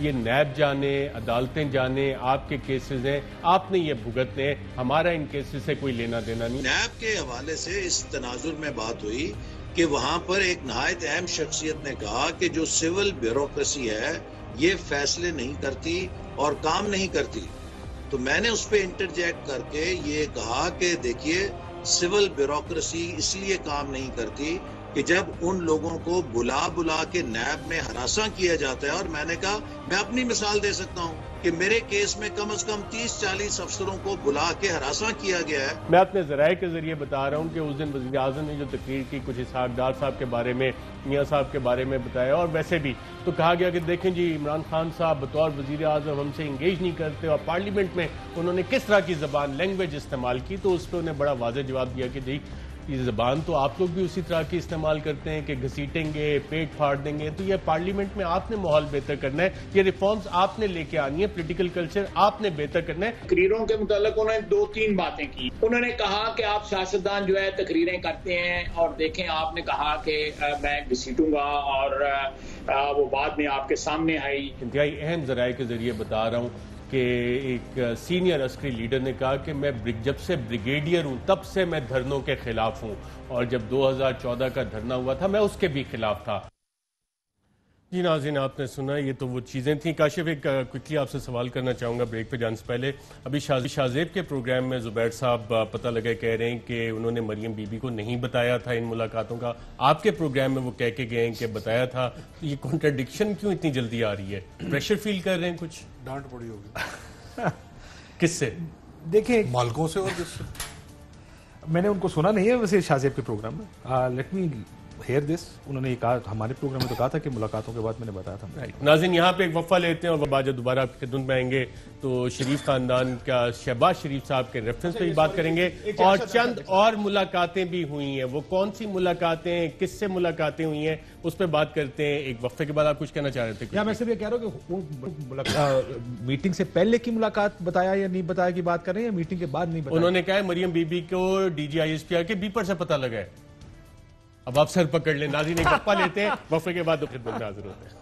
ये नैब जाने, अदालतें जाने, आपके केसेस हैं, आपने ये भुगतने हैं, हमारा इन केसेस से कोई लेना देना नहीं। नैब के हवाले से इस तनाजुर में बात हुई कि वहां पर एक नहायत अहम शख्सियत ने कहा कि जो सिविल ब्यूरोक्रेसी है ये फैसले नहीं करती और काम नहीं करती, तो मैंने उस पर इंटरजेक्ट करके ये कहा कि देखिए सिविल ब्यूरोक्रेसी इसलिए काम नहीं करती कि जब उन लोगों को बुला के नैब में हरासा किया जाता है, और मैंने कहा मैं अपनी मिसाल दे सकता हूं कि मेरे केस में कम से कम 30-40 अफसरों को बुला के हरासा किया गया है। मैं अपने ज़राए के जरिए बता रहा हूं कि उस दिन वज़ीर आज़म ने जो तकरीर की कुछ इसहाक डार साहब के बारे में, मियाँ साहब के बारे में बताया, और वैसे भी तो कहा गया कि देखें जी इमरान खान साहब बतौर वज़ीर आज़म हमसे इंगेज नहीं करते, और पार्लियामेंट में उन्होंने किस तरह की ज़बान लैंग्वेज इस्तेमाल की, तो उस पर उन्हें बड़ा वाज़ेह जवाब दिया कि जी ये ज़बान तो आप लोग भी उसी तरह की इस्तेमाल करते हैं कि घसीटेंगे, पेट फाड़ देंगे, तो ये पार्लियामेंट में आपने माहौल बेहतर करना है, ये रिफॉर्म्स आपने लेके आनी है, पॉलिटिकल कल्चर आपने बेहतर करना है। तकरीरों के मुताल्लिक उन्होंने 2-3 बातें की। उन्होंने कहा कि आप सियासतदान जो है तकरीरें करते हैं, और देखें आपने कहा कि मैं घसीटूंगा, और वो बाद में आपके सामने आई। इंतहाई अहम ज़राए के जरिए बता रहा हूँ कि एक सीनियर अस्करी लीडर ने कहा कि मैं जब से ब्रिगेडियर हूं तब से मैं धरनों के खिलाफ हूं, और जब 2014 का धरना हुआ था मैं उसके भी खिलाफ था। जी नाज़रीन, आपने सुना, ये तो वो चीज़ें थी। काशिफ, एक क्विकली आपसे सवाल करना चाहूँगा ब्रेक पे जाने से पहले। अभी शाज़ेब के प्रोग्राम में ज़ुबैर साहब पता लगा कह रहे हैं कि उन्होंने मरियम बीबी को नहीं बताया था इन मुलाकातों का, आपके प्रोग्राम में वो कह के गए हैं कि बताया था। ये कॉन्ट्रडिक्शन क्यों इतनी जल्दी आ रही है? प्रेशर फील कर रहे हैं कुछ? डांट पड़ी होगी। किससे? देखें, मालिकों से और किससे? मैंने उनको सुना नहीं है वैसे शाज़ेब के प्रोग्राम में। Let me here this. उन्होंने ये कहा, हमारे प्रोग्राम में तो कहा था कि मुलाकातों के बाद मैंने बताया था। नाज़रीन, यहाँ पे एक वफ़ा लेते हैं और बाद जब दोबारा आपकी खिदमत में आएंगे तो शरीफ खानदान का शहबाज शरीफ साहब के रेफरेंस पे भी बात करेंगे, और चंद और मुलाकातें भी हुई हैं। वो कौन सी मुलाकातें, किससे मुलाकातें हुई हैं, उस पर बात करते हैं। एक वक्फे के बाद आप कुछ कहना चाह रहे थे? या मैं सिर्फ ये कह रहा हूँ कि मीटिंग से पहले की मुलाकात बताया या नहीं बताया की बात कर रहे हैं, या मीटिंग के बाद नहीं बताया? उन्होंने कहा मरियम बीबी को DGISPR के बीपर से पता लगा है। अब आप सर पकड़ लें। नाज़रीन, एक वक्फा लेते हैं, वक्फे के बाद खिदमत में हाजिर होते हैं।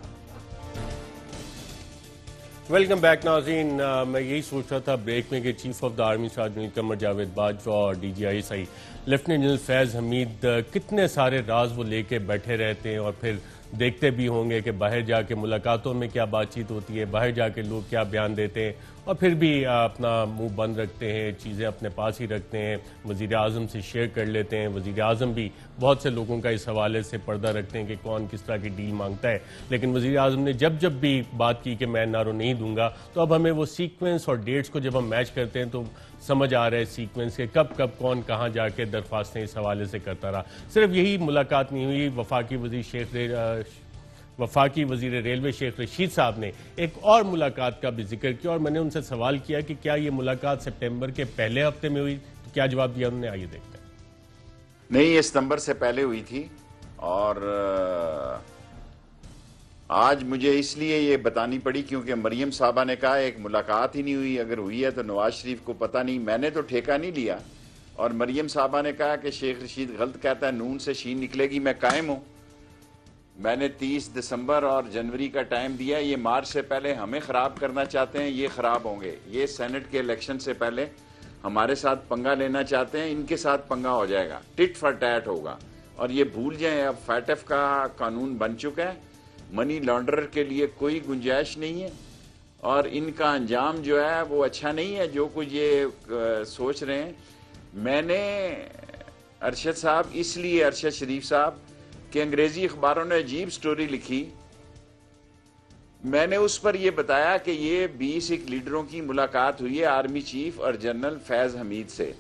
वेलकम बैक नाज़रीन। मैं यही सोच रहा था ब्रेक में कि chief of the army surgeon Qamar Javed Bajwa और DGI lieutenant general Faiz Hameed कितने सारे राज वो लेके बैठे रहते हैं, और फिर देखते भी होंगे कि बाहर जाके मुलाकातों में क्या बातचीत होती है, बाहर जाके लोग क्या बयान देते हैं और फिर भी अपना मुंह बंद रखते हैं, चीज़ें अपने पास ही रखते हैं, वज़ीर आज़म से शेयर कर लेते हैं। वज़ीर आज़म भी बहुत से लोगों का इस हवाले से पर्दा रखते हैं कि कौन किस तरह की डील मांगता है, लेकिन वज़ीर आज़म ने जब जब भी बात की कि मैं नारो नहीं दूंगा, तो अब हमें वो सीक्वेंस और डेट्स को जब हम मैच करते हैं तो समझ आ रहा है सीक्वेंस के कब कब कौन कहाँ जाके दरख्वास्तें इस हवाले से करता रहा। सिर्फ यही मुलाकात नहीं हुई, वफाकी वज़ीर रेलवे शेख रशीद साहब ने एक और मुलाकात का भी जिक्र किया और मैंने उनसे सवाल किया कि क्या ये मुलाकात सितंबर के पहले हफ्ते में हुई, तो क्या जवाब दिया उन्होंने, आइए देखते हैं। नहीं, ये सितंबर से पहले हुई थी और आज मुझे इसलिए ये बतानी पड़ी क्योंकि मरियम साहबा ने कहा एक मुलाकात ही नहीं हुई, अगर हुई है तो नवाज शरीफ को पता नहीं, मैंने तो ठेका नहीं लिया। और मरियम साहबा ने कहा कि शेख रशीद गलत कहता है, नून से शीन निकलेगी, मैं कायम हूं। मैंने 30 दिसंबर और जनवरी का टाइम दिया, ये मार्च से पहले हमें ख़राब करना चाहते हैं, ये ख़राब होंगे। ये सेनेट के इलेक्शन से पहले हमारे साथ पंगा लेना चाहते हैं, इनके साथ पंगा हो जाएगा, टिट फॉर टैट होगा। और ये भूल जाएं, अब फैटफ का कानून बन चुका है, मनी लॉन्ड्रर के लिए कोई गुंजाइश नहीं है और इनका अंजाम जो है वो अच्छा नहीं है, जो कुछ ये सोच रहे हैं। मैंने अरशद साहब, इसलिए अरशद शरीफ साहब कि अंग्रेजी अखबारों ने अजीब स्टोरी लिखी, मैंने उस पर यह बताया कि ये 20 लीडरों की मुलाकात हुई है आर्मी चीफ और जनरल फैज हमीद से,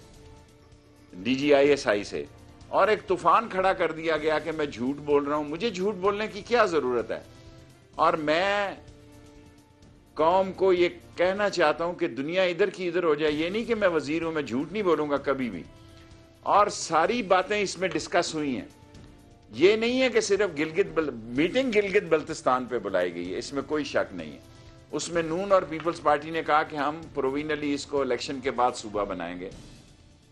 DGISI से, और एक तूफान खड़ा कर दिया गया कि मैं झूठ बोल रहा हूं। मुझे झूठ बोलने की क्या जरूरत है? और मैं कौम को ये कहना चाहता हूं कि दुनिया इधर की इधर हो जाए। ये नहीं कि मैं वजीर हूं, मैं झूठ नहीं बोलूंगा कभी भी। और सारी बातें इसमें डिस्कस हुई हैं। ये नहीं है कि सिर्फ मीटिंग गिलगित बल्तिस्तान पे बुलाई गई है, इसमें कोई शक नहीं है। उसमें नून और पीपल्स पार्टी ने कहा कि हम प्रोविजनली इसको इलेक्शन के बाद सूबा बनाएंगे।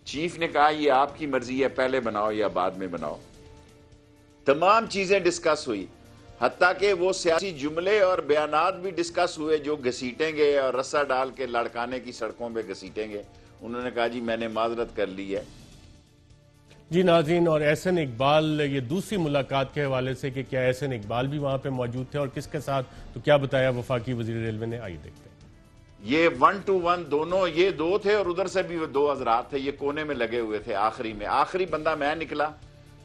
चीफ ने कहा ये आपकी मर्जी है, पहले बनाओ या बाद में बनाओ। तमाम चीजें डिस्कस हुई, हत्ता कि वो सियासी जुमले और बयानात भी डिस्कस हुए जो घसीटेंगे और रस्सा डाल के लड़काने की सड़कों पे घसीटेंगे। उन्होंने कहा जी मैंने माजरत कर ली है। जी नाज़रीन, और एहसन इकबाल, ये दूसरी मुलाकात के हवाले से कि क्या एहसन इकबाल भी वहां पे मौजूद थे और किसके साथ, तो क्या बताया वफाकी वज़ीर रेलवे ने, आइए देखते हैं। ये 1 to 1 दोनों, ये दो थे और उधर से भी वो 2 हजरात थे, ये कोने में लगे हुए थे। आखिरी में आखिरी बंदा मैं निकला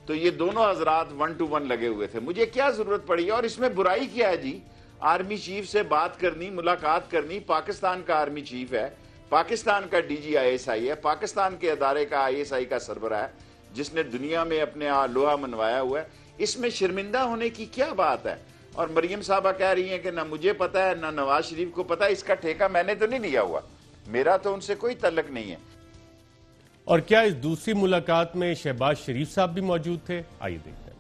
तो ये दोनों हजरात 1 to 1 लगे हुए थे। मुझे क्या जरूरत पड़ी और इसमें बुराई क्या है जी? आर्मी चीफ से बात करनी, मुलाकात करनी, पाकिस्तान का आर्मी चीफ है, पाकिस्तान का DGISI है, पाकिस्तान के अदारे का ISI का सरबराह है जिसने दुनिया में अपने लोहा मनवाया हुआ है। इसमें शर्मिंदा होने की क्या बात है? और मरियम साहबा कह रही हैं कि ना मुझे पता है ना नवाज शरीफ को पता है। इसका ठेका मैंने तो नहीं लिया हुआ, मेरा तो उनसे कोई तल्लक नहीं है। और क्या इस दूसरी मुलाकात में शहबाज शरीफ साहब भी मौजूद थे? आइए देखते हैं।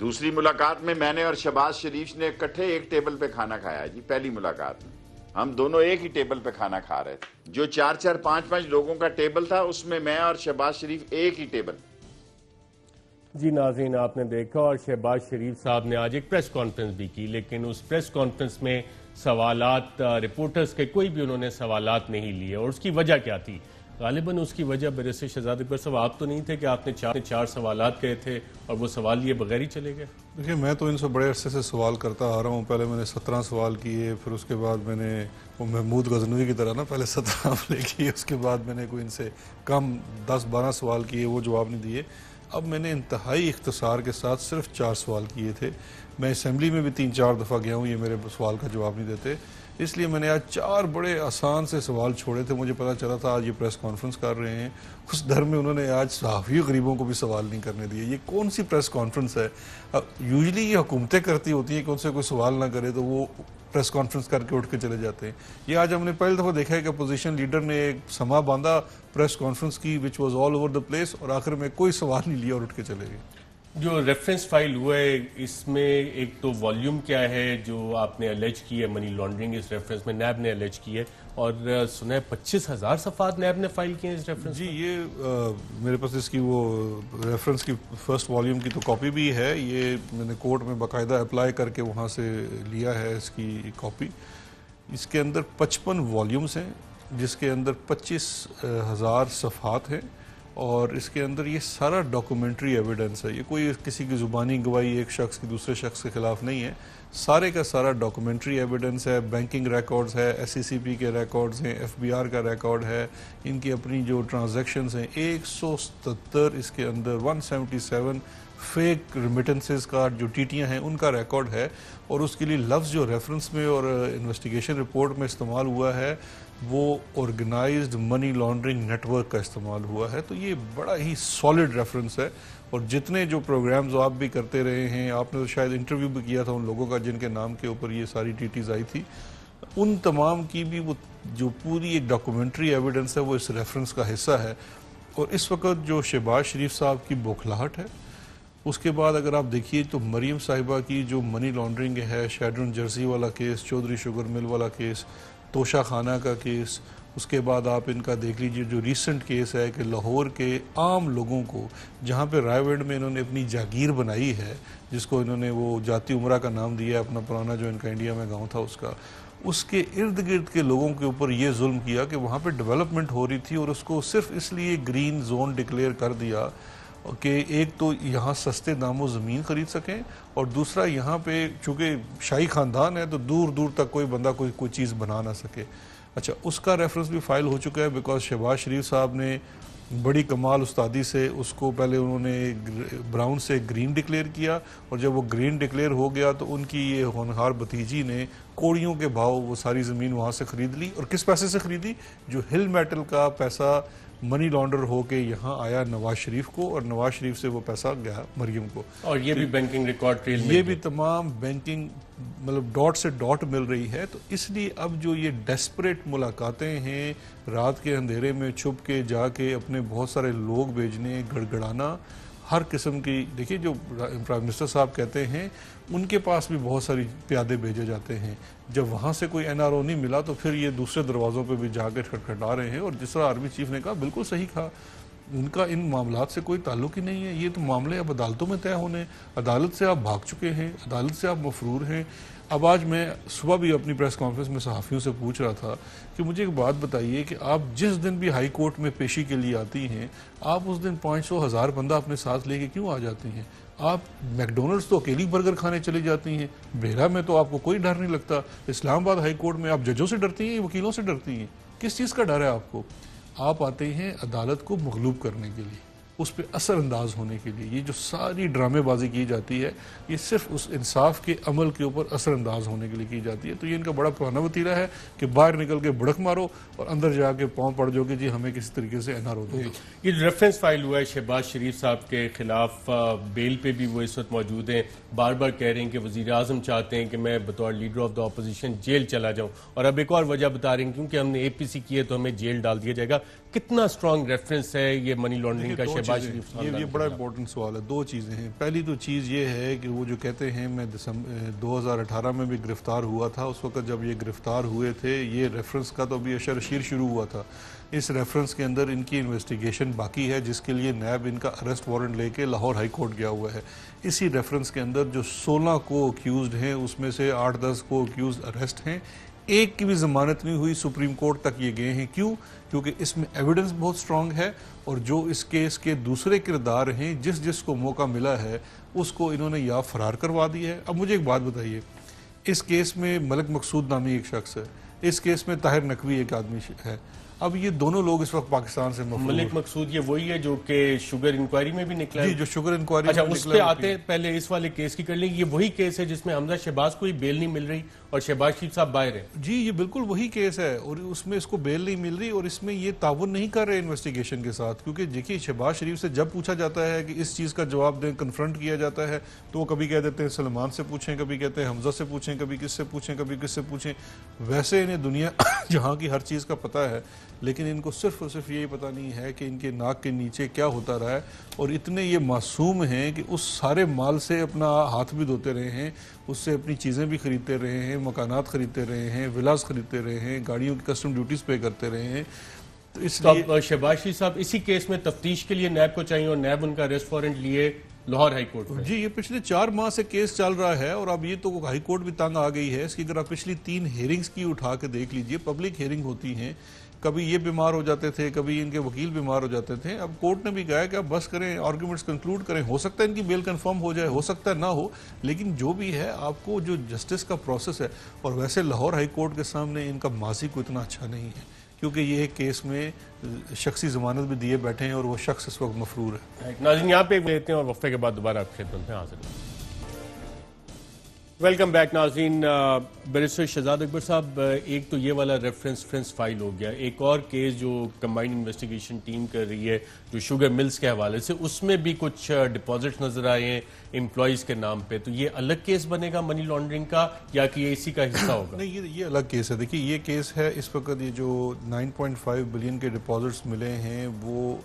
दूसरी मुलाकात में मैंने और शहबाज शरीफ ने इकट्ठे एक टेबल पे खाना खाया जी। पहली मुलाकात में हम दोनों एक ही टेबल पे खाना खा रहे थे। जो 4-4, 5-5 लोगों का टेबल था उसमें मैं और शहबाज शरीफ एक ही टेबल। जी नाज़रीन, आपने देखा, और शहबाज शरीफ साहब ने आज एक प्रेस कॉन्फ्रेंस भी की, लेकिन उस प्रेस कॉन्फ्रेंस में सवालात रिपोर्टर्स के कोई भी उन्होंने सवालात नहीं लिए। और उसकी वजह क्या थी? गालिबन उसकी वजह बैरिस्टर शहजाद अकबर साहब, आप तो नहीं थे कि आपने चार सवालात कहे थे और वो सवाल लिए बगैर ही चले गए? देखिए, मैं तो इनसे बड़े अरसे से सवाल करता आ रहा हूँ। पहले मैंने 17 सवाल किए, फिर उसके बाद मैंने वो महमूद गजनवी की तरह ना पहले 17 हमले किए, उसके बाद मैंने कोई इनसे कम 10-12 सवाल किए, वो जवाब नहीं दिए। अब मैंने इंतहाई इख्तिसार के साथ सिर्फ 4 सवाल किए थे। मैं असेंबली में भी 3-4 दफ़ा गया हूँ, ये मेरे सवाल का जवाब नहीं देते, इसलिए मैंने आज 4 बड़े आसान से सवाल छोड़े थे। मुझे पता चला था आज ये प्रेस कॉन्फ्रेंस कर रहे हैं, उस डर में उन्होंने आज सहाफ़ी गरीबों को भी सवाल नहीं करने दिए। ये कौन सी प्रेस कॉन्फ्रेंस है? यूजुअली ये हुकूमतें करती होती हैं कि उनसे कोई सवाल ना करे तो वो प्रेस कॉन्फ्रेंस करके उठ के चले जाते हैं। ये आज हमने पहली दफ़ा देखा है कि अपोजिशन लीडर ने एक समा बांधा प्रेस कॉन्फ्रेंस की, which was all over the place, और आखिर में कोई सवाल नहीं लिया और उठ के चले गए। जो रेफरेंस फाइल हुआ है, इसमें एक तो वॉल्यूम क्या है जो आपने अलेज की है मनी लॉन्ड्रिंग इस रेफरेंस में, नैब ने अलेज की है, और सुना है 25,000 सफ़ात नैब ने फाइल किए इस रेफरेंस जी। ये मेरे पास इसकी वो रेफरेंस की फर्स्ट वॉल्यूम की तो कॉपी भी है। ये मैंने कोर्ट में बाकायदा अप्लाई करके वहाँ से लिया है इसकी कॉपी। इसके अंदर 55 वॉल्यूम्स हैं जिसके अंदर 25,000 सफ़ात हैं और इसके अंदर ये सारा डॉक्यूमेंट्री एविडेंस है। ये कोई किसी की ज़ुबानी गवाही एक शख्स की दूसरे शख्स के खिलाफ नहीं है, सारे का सारा डॉक्यूमेंट्री एविडेंस है। बैंकिंग रिकॉर्ड्स है, SCCP के रिकॉर्ड्स हैं, FBR का रिकॉर्ड है, इनकी अपनी जो ट्रांजैक्शंस हैं 177 इसके अंदर 177 फेक रिमिटेंसेस का जो टीटियाँ हैं उनका रिकॉर्ड है। और उसके लिए लफ्ज़ जो रेफरेंस में और इन्वेस्टिगेशन रिपोर्ट में इस्तेमाल हुआ है वो ऑर्गेनाइज्ड मनी लॉन्ड्रिंग नेटवर्क का इस्तेमाल हुआ है। तो ये बड़ा ही सॉलिड रेफरेंस है। और जितने जो प्रोग्राम्स आप भी करते रहे हैं, आपने तो शायद इंटरव्यू भी किया था उन लोगों का जिनके नाम के ऊपर ये सारी टीटीज आई थी, उन तमाम की भी वो जो पूरी एक डॉक्यूमेंट्री एविडेंस है वो इस रेफरेंस का हिस्सा है। और इस वक्त जो शहबाज शरीफ साहब की बौखलाहट है, उसके बाद अगर आप देखिए तो मरीम साहिबा की जो मनी लॉन्ड्रिंग है, शेडरन जर्सी वाला केस, चौधरी शुगर मिल वाला केस, तोशा खाना का केस, उसके बाद आप इनका देख लीजिए जो रीसेंट केस है कि लाहौर के आम लोगों को जहाँ पे रायवेंड में इन्होंने अपनी जागीर बनाई है, जिसको इन्होंने वो जाती उमरा का नाम दिया अपना पुराना जो इनका इंडिया में गांव था उसका, उसके इर्द गिर्द के लोगों के ऊपर ये जुल्म किया कि वहाँ पे डेवलपमेंट हो रही थी और उसको सिर्फ इसलिए ग्रीन जोन डिक्लेयर कर दिया कि एक तो यहाँ सस्ते दामों ज़मीन ख़रीद सकें और दूसरा यहाँ पे चूँकि शाही ख़ानदान है तो दूर दूर तक कोई बंदा कोई चीज़ बना ना सके। अच्छा, उसका रेफरेंस भी फाइल हो चुका है बिकॉज शहबाज शरीफ साहब ने बड़ी कमाल उस्तादी से उसको पहले उन्होंने ब्राउन से ग्रीन डिक्लेयर किया और जब वो ग्रीन डिक्लेयर हो गया तो उनकी ये होनहार भतीजी ने कोड़ियों के भाव वो सारी ज़मीन वहाँ से ख़रीद ली। और किस पैसे से ख़रीदी? जो हिल मेटल का पैसा मनी लॉन्डर होके यहाँ आया नवाज शरीफ को और नवाज शरीफ से वो पैसा गया मरियम को। और ये भी बैंकिंग रिकॉर्ड ट्रेल में ये भी तमाम बैंकिंग मतलब डॉट से डॉट मिल रही है। तो इसलिए अब जो ये डेस्परेट मुलाकातें हैं, रात के अंधेरे में छुप के जाके अपने बहुत सारे लोग भेजने, गड़गड़ाना, हर किस्म की, देखिए जो प्राइम मिनिस्टर साहब कहते हैं उनके पास भी बहुत सारी प्यादे भेजे जाते हैं। जब वहाँ से कोई NRO नहीं मिला तो फिर ये दूसरे दरवाज़ों पे भी जाकर खटखटा रहे हैं। और जिस तरह आर्मी चीफ ने कहा, बिल्कुल सही कहा, उनका इन मामलात से कोई ताल्लुक ही नहीं है। ये तो मामले अब अदालतों में तय होने, अदालत से आप भाग चुके हैं, अदालत से आप मफरूर हैं। अब आज मैं सुबह भी अपनी प्रेस कॉन्फ्रेंस में सहाफ़ियों से पूछ रहा था कि मुझे एक बात बताइए कि आप जिस दिन भी हाई कोर्ट में पेशी के लिए आती हैं, आप उस दिन 500,000 बंदा अपने साथ लेके क्यों आ जाती हैं? आप मैकडोनल्ड्स तो अकेली बर्गर खाने चली जाती हैं, बेरा में तो आपको कोई डर नहीं लगता, इस्लामाबाद हाई कोर्ट में आप जजों से डरती हैं, वकीलों से डरती हैं, किस चीज़ का डर है आपको? आप आते हैं अदालत को मगलूब करने के लिए, उस पर असरअंदाज होने के लिए। ये जो सारी ड्रामेबाजी की जाती है ये सिर्फ उस इंसाफ के अमल के ऊपर असरअंदाज होने के लिए की जाती है। तो ये इनका बड़ा पुराना वतीरा है कि बाहर निकल के बुड़क मारो और अंदर जाके पाँव पड़ जाओ कि जी हमें किसी तरीके से NRO दो। ये रेफरेंस फाइल हुआ है शहबाज शरीफ साहब के खिलाफ, बेल पे भी वो इस वक्त मौजूद हैं, बार बार कह रहे हैं कि वज़ीर आज़म चाहते हैं कि मैं बतौर लीडर ऑफ द अपोजिशन जेल चला जाऊँ। और अब एक और वजह बता रहे हैं क्योंकि हमने APC की है तो हमें जेल डाल दिया जाएगा। कितना स्ट्रॉन्ग रेफरेंस है ये मनी लॉन्ड्रिंग का शहबाज शरीफ साहब? ये बड़ा इंपॉर्टेंट सवाल है। दो चीज़ें हैं। पहली तो चीज़ ये है कि वो जो कहते हैं मैं 2018 में भी गिरफ्तार हुआ था, उस वक्त जब ये गिरफ्तार हुए थे ये रेफरेंस का तो अभी अशर शुरू हुआ था। इस रेफरेंस के अंदर इनकी इन्वेस्टिगेशन बाकी है जिसके लिए नैब इनका अरेस्ट वारंट लेके लाहौर हाई कोर्ट गया हुआ है। इसी रेफरेंस के अंदर जो 16 को अक्यूज़ड हैं उसमें से 8-10 को अक्यूज़ड अरेस्ट हैं, एक की भी जमानत नहीं हुई, सुप्रीम कोर्ट तक ये गए हैं। क्यों? क्योंकि इसमें एविडेंस बहुत स्ट्रांग है और जो इस केस के दूसरे किरदार हैं जिसको मौका मिला है उसको इन्होंने या फरार करवा दिया है। अब मुझे एक बात बताइए, इस केस में मलिक मकसूद नामी एक शख्स है, इस केस में ताहिर नकवी एक आदमी है। अब ये दोनों लोग इस वक्त पाकिस्तान से मलिक मकसूद ये वही है जो कि शुगर इंक्वायरी में भी निकला है? जो शुगर इंक्वायरी अच्छा, उस पे आते हैं, पहले इस वाले केस की कर लेंगे। ये वही केस है जिसमें हमजा शहबाज को ही बेल नहीं मिल रही और शहबाज शरीफ साहब बाहर है? जी ये बिल्कुल वही केस है और उसमें इसको बेल नहीं मिल रही और इसमें ये ताउन नहीं कर रहे इन्वेस्टिगेशन के साथ। क्योंकि देखिए शहबाज शरीफ से जब पूछा जाता है कि इस चीज़ का जवाब दें, कन्फ्रंट किया जाता है तो वो कभी कह देते हैं सलमान से पूछें, कभी कहते हैं हमजा से पूछें, कभी किससे पूछें, कभी किससे पूछें। वैसे इन्हें दुनिया जहाँ की हर चीज़ का पता है, लेकिन इनको सिर्फ और सिर्फ यही पता नहीं है कि इनके नाक के नीचे क्या होता रहा है। और इतने ये मासूम हैं कि उस सारे माल से अपना हाथ भी धोते रहे हैं, उससे अपनी चीज़ें भी खरीदते रहे हैं, मकानात खरीदते रहे हैं, विलास खरीदते रहे हैं, गाड़ियों की कस्टम ड्यूटीज़ पे करते रहे हैं। तो इसलिए शहबाज शरीफ साहब इसी केस में तफ्तीश के लिए नैब को चाहिए और नैब उनका अरेस्ट वारंट लिए लाहौर हाई कोर्ट में। जी, ये पिछले 4 माह से केस चल रहा है और अब ये तो हाई कोर्ट भी तंग आ गई है इसकी। अगर आप पिछली 3 हेयरिंग्स की उठा के देख लीजिए, पब्लिक हेयरिंग होती हैं, कभी ये बीमार हो जाते थे, कभी इनके वकील बीमार हो जाते थे। अब कोर्ट ने भी कहा कि आप बस करें, आर्ग्यूमेंट्स कंक्लूड करें। हो सकता है इनकी बेल कंफर्म हो जाए, हो सकता है ना हो, लेकिन जो भी है आपको जो जस्टिस का प्रोसेस है, और वैसे लाहौर हाई कोर्ट के सामने इनका माजी को इतना अच्छा नहीं है क्योंकि ये केस में शख्सी जमानत भी दिए बैठे हैं और वो शख्स इस वक्त मफरूर है। नाज़रीन यहाँ पे लेते हैं और वक्फे के बाद दोबारा आपकी खिदमत में हाजिर हैं। वेलकम बैक नाज़रीन। बैरिस्टर शहजाद अकबर साहब, एक तो ये वाला रेफरेंस फाइल हो गया, एक और केस जो कंबाइंड इन्वेस्टिगेशन टीम कर रही है जो शुगर मिल्स के हवाले से, उसमें भी कुछ डिपॉजिट्स नजर आए हैं एम्प्लॉयज के नाम पे। तो ये अलग केस बनेगा मनी लॉन्ड्रिंग का या कि ये इसी का हिस्सा होगा? नहीं, ये अलग केस है। देखिए, ये केस है इस वक्त ये जो 9.5 बिलियन के डिपॉजिट्स मिले हैं वो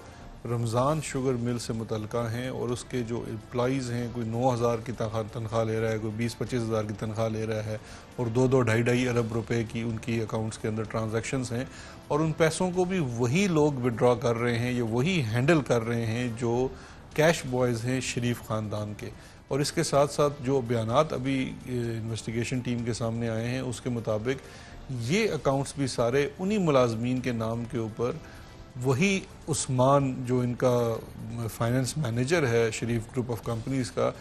रमज़ान शुगर मिल से मुतल्लिका हैं और उसके जो एम्प्लॉइज़ हैं, कोई 9,000 की तनख्वाह ले रहा है, कोई 20-25 हज़ार की तनख्वाह ले रहा है और 2-2.5 अरब रुपए की उनकी अकाउंट्स के अंदर ट्रांजैक्शंस हैं और उन पैसों को भी वही लोग विड्रॉ कर रहे हैं, ये वही हैंडल कर रहे हैं जो कैश बॉयज़ हैं शरीफ ख़ानदान के। और इसके साथ साथ जो बयानात अभी इन्वेस्टिगेशन टीम के सामने आए हैं उसके मुताबिक ये अकाउंट्स भी सारे उन्हीं मुलाजमीन के नाम के ऊपर, वही उस्मान जो इनका फाइनेंस मैनेजर है शरीफ ग्रुप ऑफ कंपनीज का,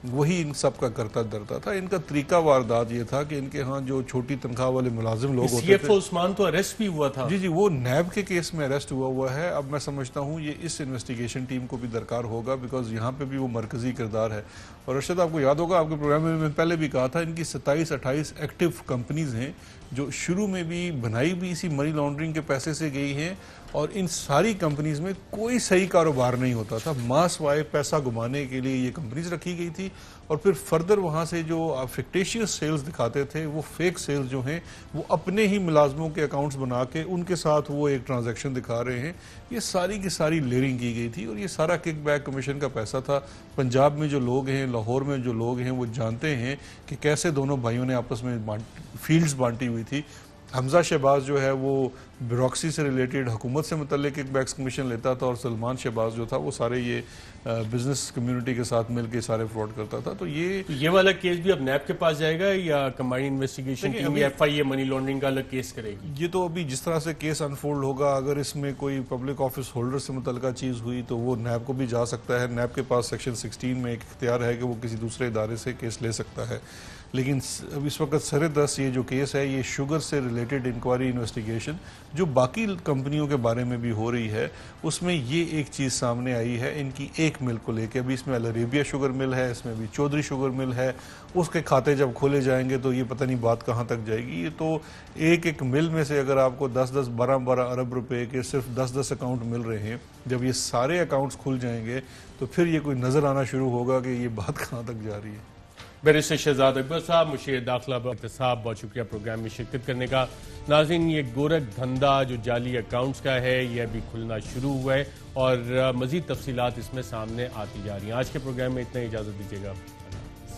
वही इन सब का करता धरता था। इनका तरीका वारदात ये था कि इनके यहाँ जो छोटी तनख्वाह वाले मुलाजिम लोग होते थे, उस्मान तो अरेस्ट भी हुआ था। जी, वो नैब के केस में अरेस्ट हुआ है। अब मैं समझता हूँ ये इस इन्वेस्टिगेशन टीम को भी दरकार होगा बिकॉज यहाँ पे भी वो मरकजी किरदार है। और अर्शद, आपको याद होगा आपके प्रोग्राम में मैं पहले भी कहा था, इनकी 27-28 एक्टिव कंपनीज हैं जो शुरू में भी बनाई भी इसी मनी लॉन्ड्रिंग के पैसे से गई हैं और इन सारी कंपनीज में कोई सही कारोबार नहीं होता था। मास वाए पैसा घुमाने के लिए ये कंपनीज रखी गई थी और फिर फर्दर वहाँ से जो फिक्टिशियस सेल्स दिखाते थे, वो फेक सेल्स जो हैं वो अपने ही मुलाजमों के अकाउंट्स बना के उनके साथ वो एक ट्रांजैक्शन दिखा रहे हैं। ये सारी की सारी लेयरिंग की गई थी और ये सारा किकबैक कमीशन का पैसा था। पंजाब में जो लोग हैं, लाहौर में जो लोग हैं, वो जानते हैं कि कैसे दोनों भाइयों ने आपस में फील्ड्स बांटी हुई थी। हमजा शहबाज जो है वो ब्यूरोक्रेसी से रिलेटेड हुकूमत से मुतल्लिक किकबैक्स कमीशन लेता था और सलमान शहबाज जो था वो सारे ये बिजनेस कम्युनिटी के साथ मिलकर सारे फ्रॉड करता था। तो ये वाला केस भी अब नैब के पास जाएगा या कंबाइंड इन्वेस्टिगेशन टीम या FIA मनी लॉन्ड्रिंग का अलग केस करेगी? ये तो अभी जिस तरह से केस अनफोल्ड होगा, अगर इसमें कोई पब्लिक ऑफिस होल्डर से मुतल्लिका चीज़ हुई तो वो नैब को भी जा सकता है। नैब के पास सेक्शन 16 में एक इख्तियार है कि वो किसी दूसरे इदारे से केस ले सकता है। लेकिन अब इस वक्त सर-ए-दस्त ये जो केस है ये शुगर से रिलेटेड इंक्वायरी इन्वेस्टिगेशन जो बाकी कंपनियों के बारे में भी हो रही है, उसमें ये एक चीज़ सामने आई है इनकी एक मिल को लेके। अभी इसमें अल अरेबिया शुगर मिल है, इसमें भी चौधरी शुगर मिल है। उसके खाते जब खोले जाएंगे तो ये पता नहीं बात कहाँ तक जाएगी। ये तो एक मिल में से अगर आपको 10-10, 12-12 अरब रुपए के सिर्फ 10-10 अकाउंट मिल रहे हैं, जब ये सारे अकाउंट्स खुल जाएंगे तो फिर ये कोई नज़र आना शुरू होगा कि ये बात कहाँ तक जा रही है। बैरिस्टर शहजाद अकबर साहब, मुशीर दाखिला साहब, बहुत शुक्रिया प्रोग्राम में शिरकत करने का। नाज़रीन, ये गोरख धंधा जो जाली अकाउंट्स का है यह अभी खुलना शुरू हुआ है और मज़ीद तफसीलात इसमें सामने आती जा रही हैं। आज के प्रोग्राम में इतना, इजाज़त दीजिएगा।